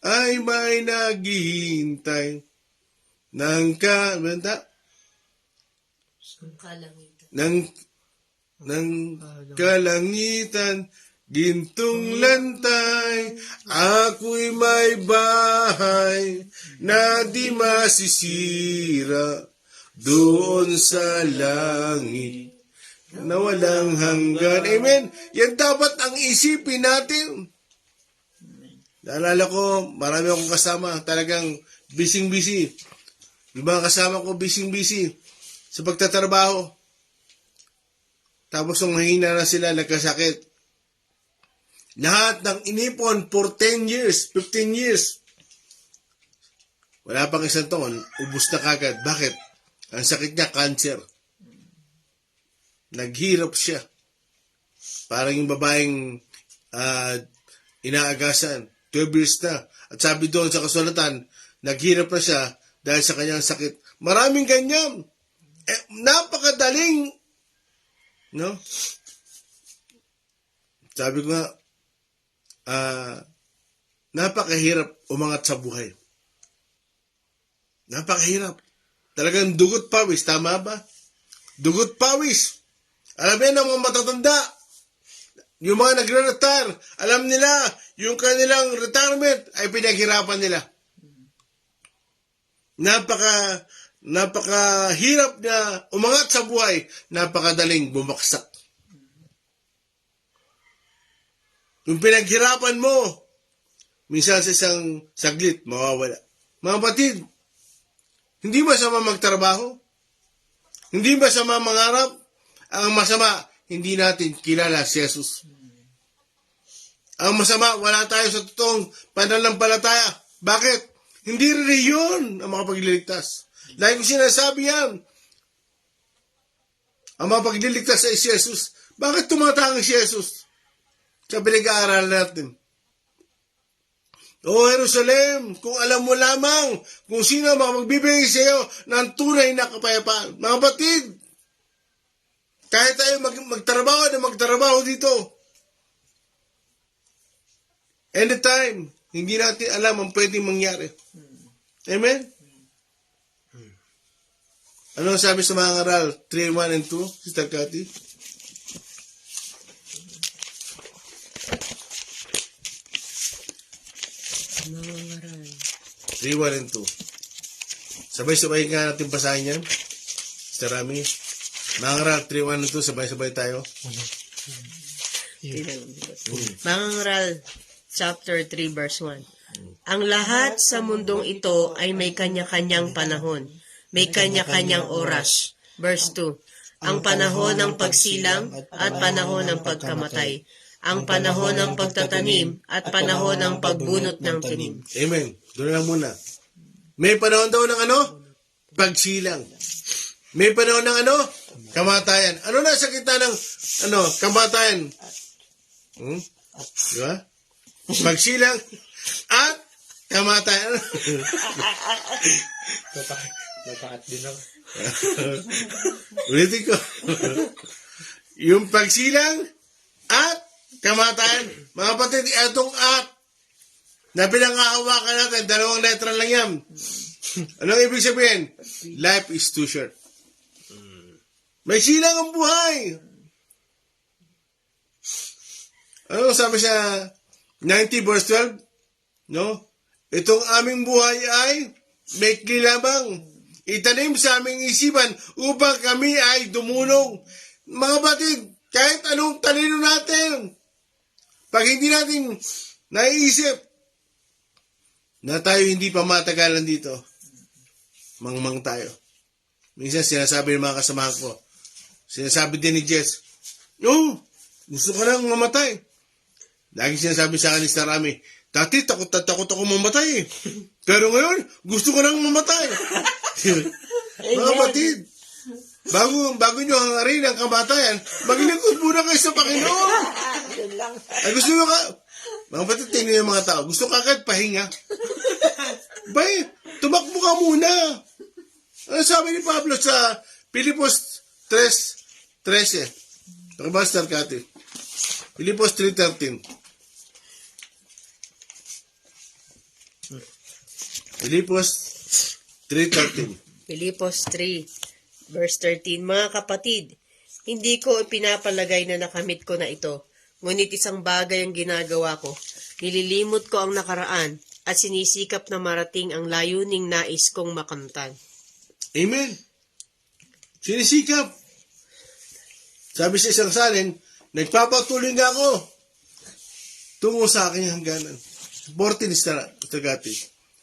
ay may naghihintay ng kalangitan, gintong lantay, ako'y may bahay na di masisira doon sa langit na walang hanggan. Amen. Yan dapat ang isipin natin. Naalala ko, marami akong kasama, talagang busy-busy. Yung mga kasama ko, busy-busy sa pagtatrabaho. Tapos nung mahina na sila, nagkasakit. Lahat ng inipon for 10 years, 15 years. Wala pang isang taon, ubus na kagad. Bakit? Ang sakit niya, cancer. Naghirap siya. Parang yung babaeng inaagasan. 12 years na. At sabi doon sa kasulatan, naghirap na siya dahil sa kanyang sakit. Maraming ganyan. Napakadaling. No? Sabi ko nga, napakahirap umangat sa buhay. Napakahirap. Talagang dugot pawis. Tama ba? Dugot pawis. Alam yan ang mga matatanda. Yung mga nagre-retire, alam nila, yung kanilang retirement ay pinaghirapan nila. Napakahirap na umangat sa buhay, napakadaling bumaksak. Yung pinaghirapan mo, minsan sa isang saglit, mawawala. Mga batid, hindi masama magtrabaho? Hindi masama mangarap? Ang masama, hindi natin kilala si Jesus. Ang masama, wala tayo sa totoong pananampalataya. Bakit? Hindi rin yun ang makapagliligtas. Lagi ko sinasabi yan. Ang makapagliligtas ay si Jesus. Bakit tumatangin si Jesus? Sa pinag-aaral natin. O Jerusalem, kung alam mo lamang kung sino ang makapagbibigay sa iyo ng tunay na kapayapaan. Mga batid, kahit tayo magtrabaho na magtrabaho dito, anytime, hindi natin alam ang pwedeng mangyari. Amen? Ano ang sabi sa mga ngaral? 3:1 and 2, Sister Cathy? Mga ngaral. 3:1 and 2. Sabay-sabay nga natin basahin yan. Sister Rami. Mga ngaral, 3:1 and 2, sabay-sabay tayo. Mga ngaral, chapter 3, verse 1. Ang lahat sa mundong ito ay may kanya-kanyang panahon, may kanya-kanyang oras. Verse 2. Ang panahon ng pagsilang at panahon ng pagkamatay. Ang panahon ng pagtatanim at panahon ng pagbunot ng tanim. Amen. Doon lang muna. May panahon daw ng ano? Pagsilang. May panahon ng ano? Kamatayan. Ano na sa kita ng kamatayan? Di ba? Pagsilang at kamatayan. Napakat din ako. Ulitin ko. Yung pagsilang at kamatayan. Mga kapatid, itong at na pinangahawakan natin, 2 letra lang yan. Anong ibig sabihin? Life is too short. May silang ang buhay. Ano sabi sa 90 verse 12? No? Itong aming buhay ay maikli lamang. Itanim sa aming isipan upang kami ay dumulong. Mga batid, kahit anong talino natin, pag hindi natin naiisip na tayo hindi pa matagalan dito, mangmang tayo. Minsan sinasabi ng mga kasamahan ko, sinasabi din ni Jess, gusto ko lang mamatay. Lagi sinasabi sa akin ni Sarami, dati takot ako mamatay eh. Pero ngayon, gusto ko lang mamatay. Mga kapatid, bago nyo hangarin ang kamatayan, maglingkod muna kayo sa Panginoon. Ay, gusto nyo mga kapatid, tingnan yung mga tao, gusto ka agad pahinga. Bay, tumakbo ka muna. Ano sabi ni Pablo sa Pilipos 3:13? Pakibastar Kati. Pilipos 3:13. Pilipos 3:13. Pilipos 3, verse 13. Mga kapatid, hindi ko ipinapalagay na nakamit ko na ito, ngunit isang bagay ang ginagawa ko. Nililimot ko ang nakaraan at sinisikap na marating ang layuning nais kong makamtan. Amen. Sinisikap. Sabi sa isang salin, nagpapatuloy nga ako tungo sa aking hangganan. 14 is tagati.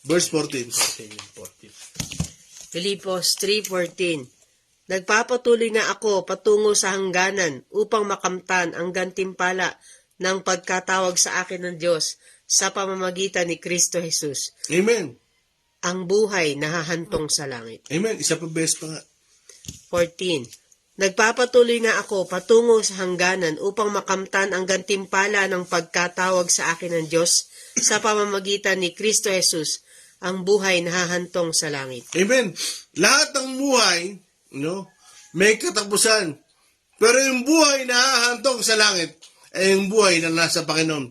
Verse 14. Pilipos 3:14. Nagpapatuloy na ako patungo sa hangganan upang makamtan ang gantimpala ng pagkatawag sa akin ng Diyos sa pamamagitan ni Kristo Jesus. Amen. Ang buhay nahahantong sa langit. Amen. Isa pa best pa nga. 14. Nagpapatuloy na ako patungo sa hangganan upang makamtan ang gantimpala ng pagkatawag sa akin ng Diyos sa pamamagitan ni Kristo Jesus, ang buhay nahahantong sa langit. Amen. Lahat ng buhay, may katapusan. Pero yung buhay na hahantong sa langit ay yung buhay na nasa Panginoon.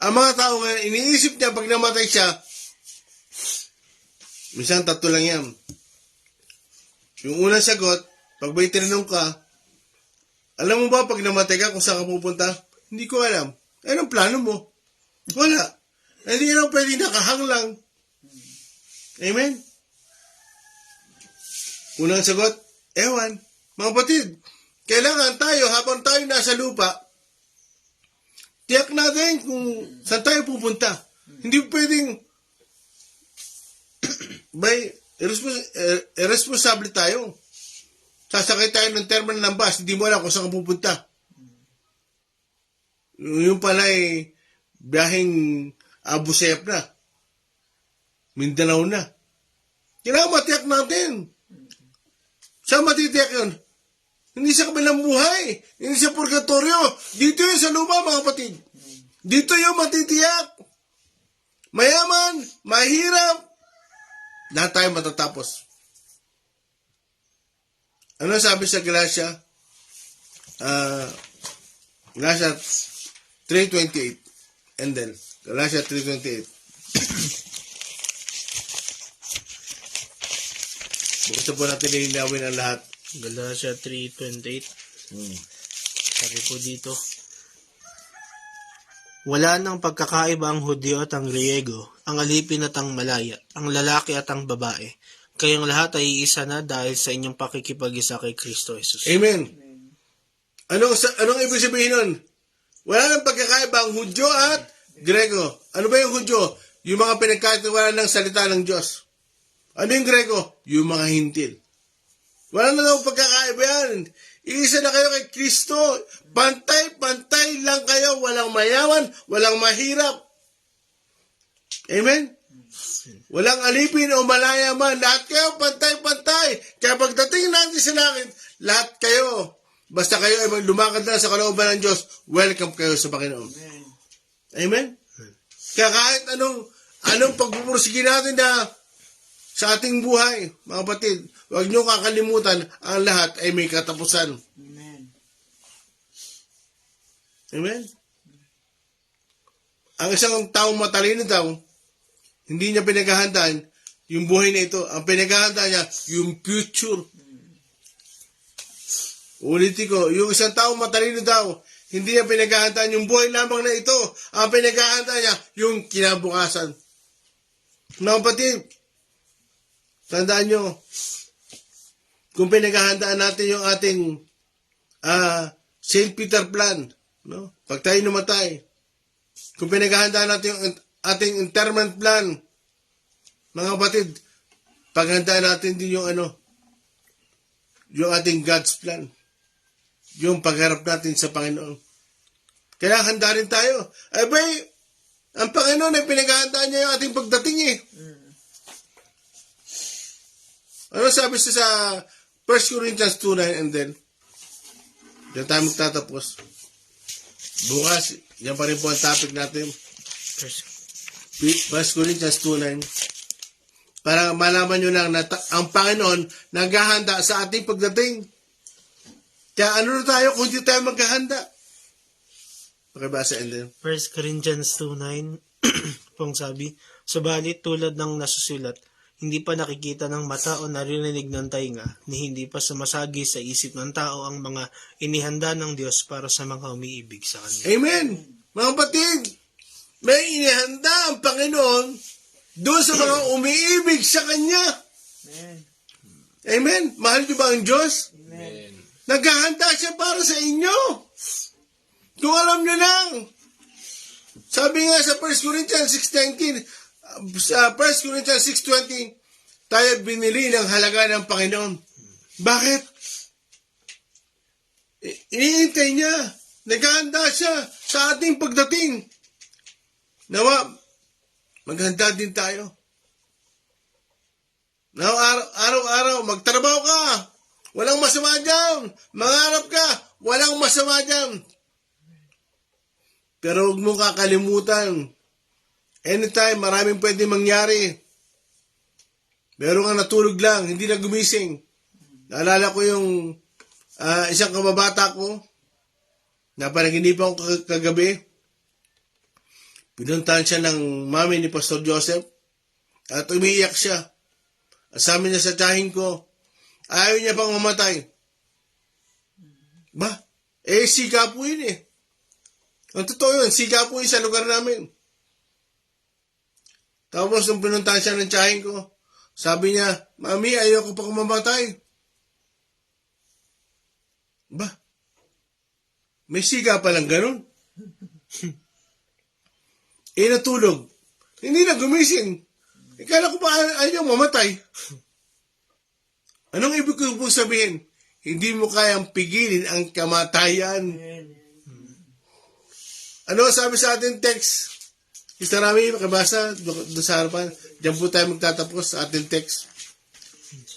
Ang mga tao ngayon, iniisip niya pag namatay siya, minsan 3 lang yan. Yung unang sagot, pag may tinanong ka, alam mo ba pag namatay ka kung saan ka pupunta? Hindi ko alam. Anong plano mo? Wala. Hindi naman pwede nakahang lang. Amen? Unang sagot, ewan. Mga batid, kailangan tayo habang tayo nasa lupa, tiyak natin kung saan tayo pupunta. Hindi pwedeng irresponsible tayo. Sasakay tayo ng terminal ng bus, hindi mo alam kung saan ka pupunta. Yung pala biyaheng Abu Sayyaf na. Mindanao na. Kailangan matiyak natin. Saan matitiyak yun? Hindi sa kabilang buhay. Hindi sa purgatorio. Dito yun sa lupa, mga kapatid. Dito yung matitiyak. Mayaman, mahirap. Lahat tayo matatapos. Ano sabi sa Galatia? Galatia 3:28. And then, Galatia 3:28. Bukod po natin lilinawin ang lahat. Galatia 3:28. Sabi po dito, wala nang pagkakaiba ang Hudyo at ang Griego, ang alipin at ang Malaya, ang lalaki at ang babae. Kayong lahat ay iisa na dahil sa inyong pakikipag-isa kay Kristo Jesus. Amen. Anong ibig sabihin nun? Wala nang pagkakaiba ang Hudyo at Grego. Ano ba yung Hudyo? Yung mga pinagkatiwala ng salita ng Diyos. Ano yung Grego? Yung mga hintil. Wala na daw pagkakaiba yan. Iisa na kayo kay Kristo. Pantay-pantay lang kayo. Walang mayaman, walang mahirap. Amen? Walang alipin o malaya man. Lahat kayo pantay-pantay. Kaya pagdating natin sa langit, lahat kayo, basta kayo ay lumakad na sa kalooban ng Diyos, welcome kayo sa Panginoon. Amen? Kaya kahit anong pagpupursige natin na sa ating buhay, mga kapatid, huwag niyo kakalimutan, ang lahat ay may katapusan. Amen. Amen? Ang isang taong matalino daw, hindi niya pinaghahandaan yung buhay na ito. Ang pinaghahandaan niya, yung future. Ulitin ko, yung isang taong matalino daw, hindi niya pinaghahandaan yung buhay lamang na ito. Ang pinaghahandaan niya, yung kinabukasan. Mga kapatid, tandaan nyo, kung pinaghahandaan natin yung ating St. Peter plan, no? Pag tayo namatay, kung pinaghahandaan natin yung ating interment plan, mga kapatid, paghandaan natin din yung yung ating God's plan, yung pagharap natin sa Panginoon. Kaya handa rin tayo. Ay ba, ang Panginoon ay pinaghahandaan niya yung ating pagdating eh. Ano sabi siya sa 1 Corinthians 2:9 and then, diyan tayo magtatapos. Bukas, yan pa rin po ang topic natin. 1 Corinthians 2:9. Para malaman nyo lang na ang Panginoon naghahanda sa ating pagdating. Kaya ano na tayo kung hindi tayo maghahanda? Pakibasa and then. 1 Corinthians 2:9 pong sabi, subalit tulad ng nasusulat, hindi pa nakikita ng mata o naririnig ng tainga, ni hindi pa sumasagi sa isip ng tao ang mga inihanda ng Diyos para sa mga umiibig sa Kanya. Amen! Mga kapatid, may inihanda ang Panginoon doon sa mga umiibig sa Kanya. Amen. Amen? Mahal niyo ba ang Diyos? Amen. Naghahanda siya para sa inyo. Kung alam niyo lang. Sabi nga sa 1 Corinthians 6:19, sa 1 Corinthians 6:20, tayo binili ng halaga ng Panginoon. Bakit? Iniintay niya. Naghahanda siya sa ating pagdating. Nawa, maghanda din tayo. Nawa, araw-araw, magtrabaho ka. Walang masama dyan. Mangarap ka. Walang masama dyan. Pero huwag mong kakalimutan, anytime, maraming pwede mangyari. Meron nga natulog lang, hindi na gumising. Naalala ko yung isang kababata ko, na panaginipan ko kagabi. Pinuntahan siya ng mami ni Pastor Joseph, at umiiyak siya. At sabi niya sa tiyahin ko, ayaw niya pang mamatay. Ba? Sika po yun eh. Ang totoo yun, sika po yun sa lugar namin. Tapos nung pinuntahan siya ng tiyahin ko, sabi niya, Mami, ayaw ko pa kumamatay. Ba? May siga palang ganun. Natulog. Hindi na gumising. Ikala ko pa ayaw mamatay. Anong ibig ko pong sabihin? Hindi mo kayang pigilin ang kamatayan. Ano sabi sa ating text? Sister Rami, makabasa doon sa harapan. Diyan po tayo magtatapos sa ating text.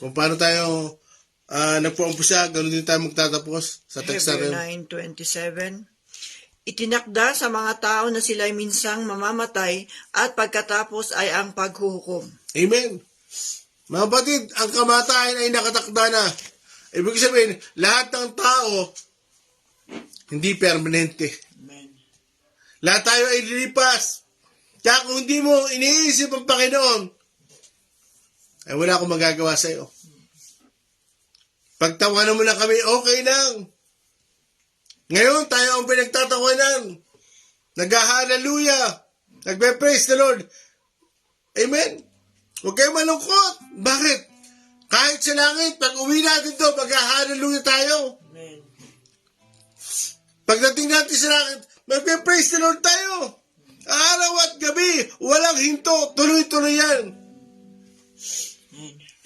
Kung paano tayo nagpo-umpisa, ganoon din tayo magtatapos sa text Hebrew natin. 9:27. Itinakda sa mga tao na sila'y minsang mamamatay at pagkatapos ay ang paghuhukom. Amen. Mga batid, ang kamatayan ay nakatakda na. Ibig sabihin, lahat ng tao hindi permanente. Amen. Lahat tayo ay lilipas. Kaya kung hindi mo iniisip ang Panginoon, ay wala akong magagawa sa iyo. Pagtawanan mo lang kami, okay lang. Ngayon, tayo ang pinagtatawanan. Nag-hallelujah. Nagbe-praise the Lord. Amen. Huwag kayo malungkot. Bakit? Kahit sa langit, pag uwi natin to, mag-hallelujah tayo. Amen. Pagdating natin sa langit, magbe-praise the Lord tayo. Araw at gabi, walang hinto, tuloy-tuloy yan.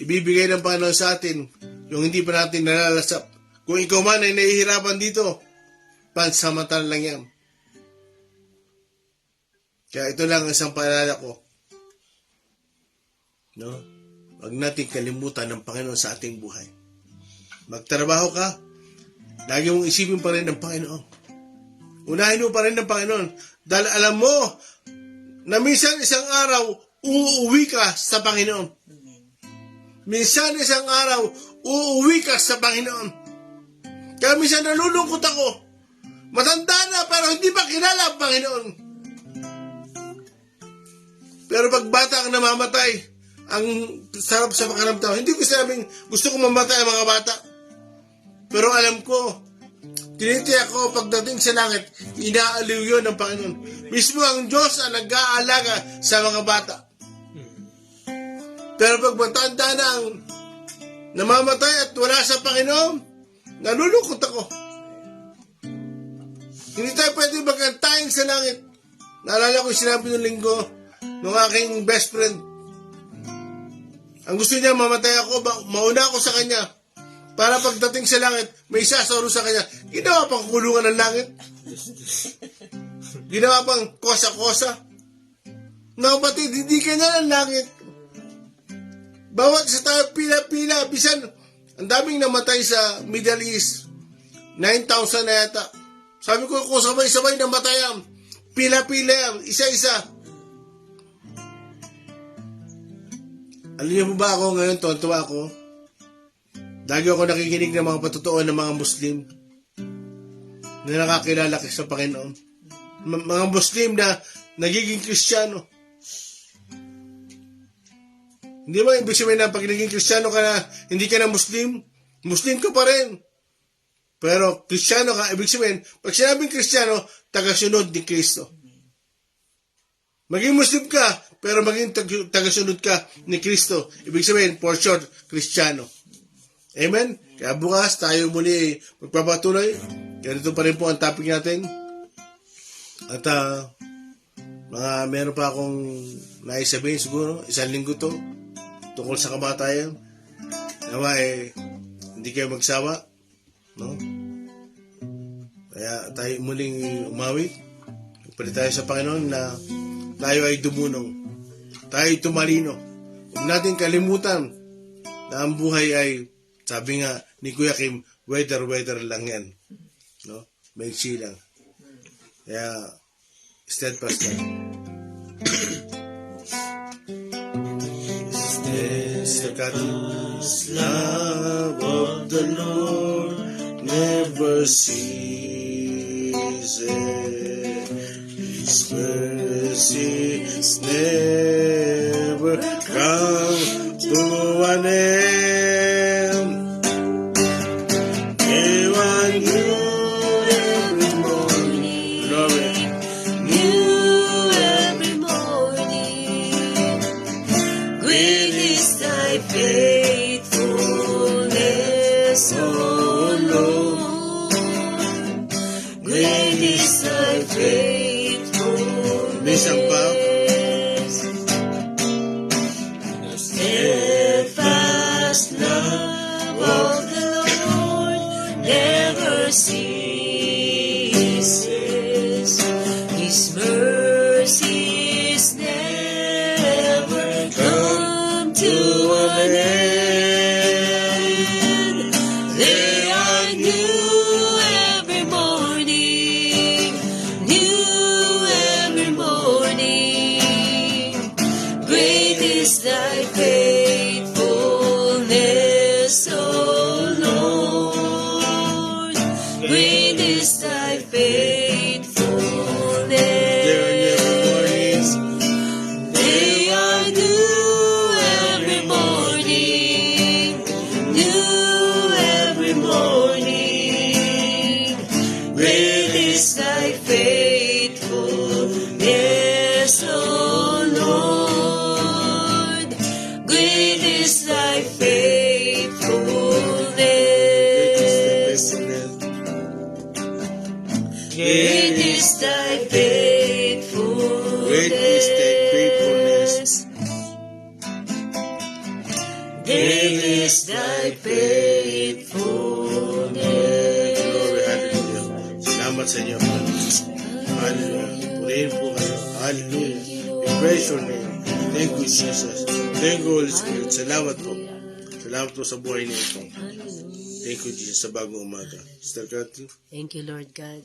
Ibibigay ng Panginoon sa atin yung hindi pa natin nalalasap. Kung ikaw man ay nahihirapan dito, pansamantala lang yan. Kaya ito lang isang paalala ko. No? Huwag natin kalimutan ng Panginoon sa ating buhay. Magtrabaho ka, lagi mong isipin pa rin ng Panginoon. Unahin mo pa rin ng Panginoon. Dahil alam mo na minsan isang araw, uuwi ka sa Panginoon. Minsan isang araw, uuwi ka sa Panginoon. Kaya minsan nalulungkot ako. Matanda na pero hindi pa kilala ang Panginoon. Pero pag bata ang namamatay, ang sarap sa pakiramdam. Hindi ko sabing gusto ko mamatay ang mga bata. Pero alam ko, tinitiyak ko pagdating sa langit, inaaliw yun ng Panginoon. Mismo ang Diyos ang nag-aalaga sa mga bata. Pero pag matanda na ang namamatay at wala sa Panginoon, nalulungkot ako. Hindi tayo pwede magkantayang sa langit. Naalala ko yung sinabi ng linggo ng aking best friend. Ang gusto niya mamatay ako, mauna ako sa kanya. Para pagdating sa langit, may sasaro sa kanya. Ginawa pang kulungan ng langit. Ginawa pang kosa-kosa. Nakapatid, hindi kanya ng langit. Bawat isa tayo pila-pila. Bisan, ang daming namatay sa Middle East. 9,000 na yata. Sabi ko, kung sabay-sabay namatay yan, pila-pila yan, isa-isa. Alam niyo po ba ako ngayon, tuwa ako? Lagi ako nakikinig ng mga patutuon ng mga Muslim na nakakilala sa Panginoon. Mga Muslim na nagiging Kristiyano. Hindi ba ibig sabihin na pag naging Kristiyano ka na, hindi ka na Muslim? Muslim ka pa rin. Pero Kristiyano ka, ibig sabihin, pag sinabing Kristiyano, tagasunod ni Kristo. Maging Muslim ka, pero maging tagasunod ka ni Kristo. Ibig sabihin, for short, Kristiyano. Amen? Kaya bukas tayo muli magpapatuloy. Ganito pa rin po ang topic natin. At meron pa akong naisabihin siguro, isang linggo to, tungkol sa kamatayan. Nawa hindi kayo magsawa. No? Kaya tayo muling umawi. Palit tayo sa Panginoon na tayo ay dumunong. Tayo ay tumalino. Huwag natin kalimutan na ang buhay ay, sabi nga ni Kuya Kim, weather lang yan. No? Maiksi lang. Kaya, steadfast lang. Steadfast love of the Lord never ceases. His mercies never come to an end. New and new every morning. New every morning. Great is thy faithfulness, O Lord. Great is thy faithfulness. Minsan pa, The steadfast love of the Lord never ceases. morning. They are new every morning. New every morning. Great is thy faithfulness, O Lord. Great is thy faithfulness. They are new every morning. New every morning. Great is thy faithfulness, O Lord. Great is thy faithfulness. Great is thy faithfulness. Great is thy faithfulness. Great is thy faithfulness. Glory, hallelujah. Salamat sa inyo, Panginoon. Hallelujah. Purihin po kayo. Hallelujah. We praise your name. Thank you, Jesus. Thank you, Holy Spirit. Salamat po. Salamat po sa buhay niyo ito. Thank you, Jesus, sa bagong umaga. Sister Cathy. Thank you, Lord God.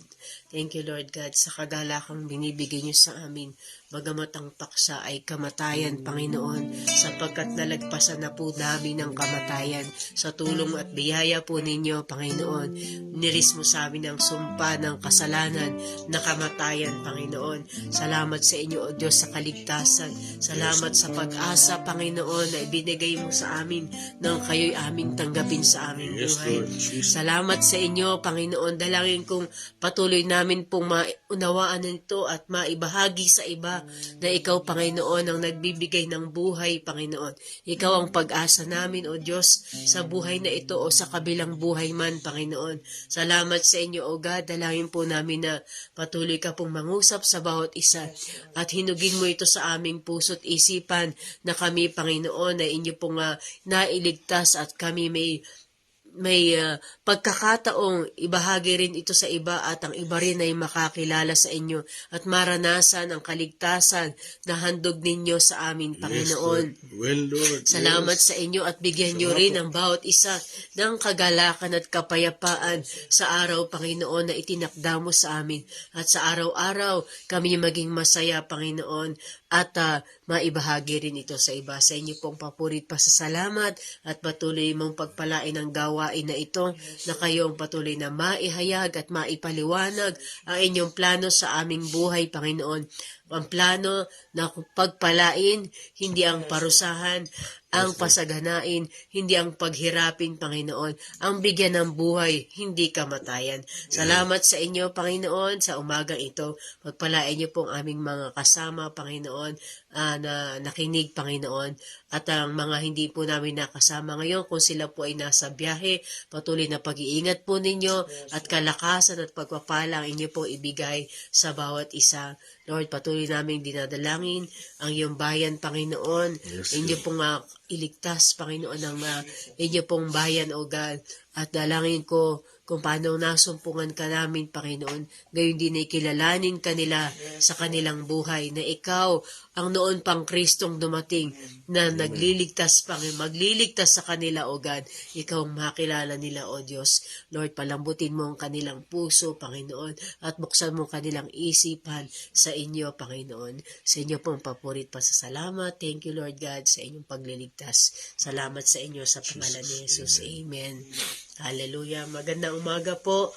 Thank you, Lord God, sa kagalakang binibigay niyo sa amin. Bagamat ang paksa ay kamatayan, Panginoon, sapagkat nalagpasan na po namin ang kamatayan. Sa tulong at biyaya po ninyo, Panginoon, niris mo sa amin ang sumpa ng kasalanan na kamatayan, Panginoon. Salamat sa inyo, O Diyos, sa kaligtasan. Salamat sa pag-asa, Panginoon, na ibinigay mo sa amin nang kayo'y aming tanggapin sa aming Yes, buhay. Lord Jesus. Salamat sa inyo, Panginoon. Dalangin kong patuloy namin pong maunawaan nito at maibahagi sa iba na ikaw, Panginoon, ang nagbibigay ng buhay, Panginoon. Ikaw ang pag-asa namin, O Diyos, sa buhay na ito o sa kabilang buhay man, Panginoon. Salamat sa inyo, O God. Dalangin po namin na patuloy ka pong mangusap sa bawat isa at hinugin mo ito sa aming puso't isipan na kami, Panginoon, na inyo pong nailigtas at kami may pagkakataong ibahagi rin ito sa iba at ang iba rin ay makakilala sa inyo at maranasan ang kaligtasan na handog ninyo sa amin, Panginoon. Yes, Lord. Well, Lord. Salamat Yes. sa inyo at bigyan nyo rin ang bawat isa ng kagalakan at kapayapaan sa araw, Panginoon, na itinakda mo sa amin. At sa araw-araw, kami maging masaya, Panginoon, at maibahagi rin ito sa iba. Sa inyo pong papurit pasasalamat at patuloy mong pagpalain ang gawain na ito na kayo ang patuloy na maihayag at maipaliwanag ang inyong plano sa aming buhay, Panginoon. Ang plano na pagpalain, hindi ang parusahan, ang pasaganain, hindi ang paghirapin, Panginoon. Ang bigyan ng buhay, hindi kamatayan. Salamat sa inyo, Panginoon, sa umagang ito. Pagpalain niyo pong aming mga kasama, Panginoon, na nakinig, Panginoon. At ang mga hindi po namin nakasama ngayon, kung sila po ay nasa biyahe, patuloy na pag-iingat po ninyo at kalakasan at pagpapala ang inyo po ibigay sa bawat isa. Lord, patuloy namin dinadalangin ang iyong bayan, Panginoon. Yes, Inyo pong iligtas, Panginoon, ang inyo pong bayan, O God. At dalangin ko kung paano nasumpungan ka namin, Panginoon. Gayon din ay kilalanin kanila sa kanilang buhay na ikaw ang noon pang Kristong dumating na magliligtas sa kanila, O God. Ikaw ang makilala nila, O Diyos. Lord, palambutin mo ang kanilang puso, Panginoon, at buksan mo ang kanilang isipan sa inyo, Panginoon. Sa inyo pong papurit pasasalamat. Thank you, Lord God, sa inyong pagliligtas. Salamat sa inyo sa pangalan ni Jesus. Amen. Hallelujah. Magandang umaga po.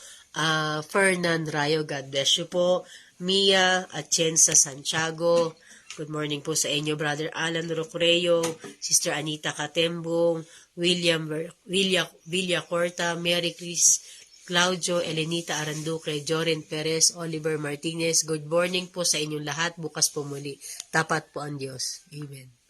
Fernan Rayo, God bless you po. Mia Atienza Santiago, good morning po sa inyo. Brother Alan Rocreo, Sister Anita Katembong, William Villacorta, Mary Chris Claudio, Elenita Aranduque, Joren Perez, Oliver Martinez. Good morning po sa inyong lahat. Bukas po muli. Tapat po ang Diyos. Amen.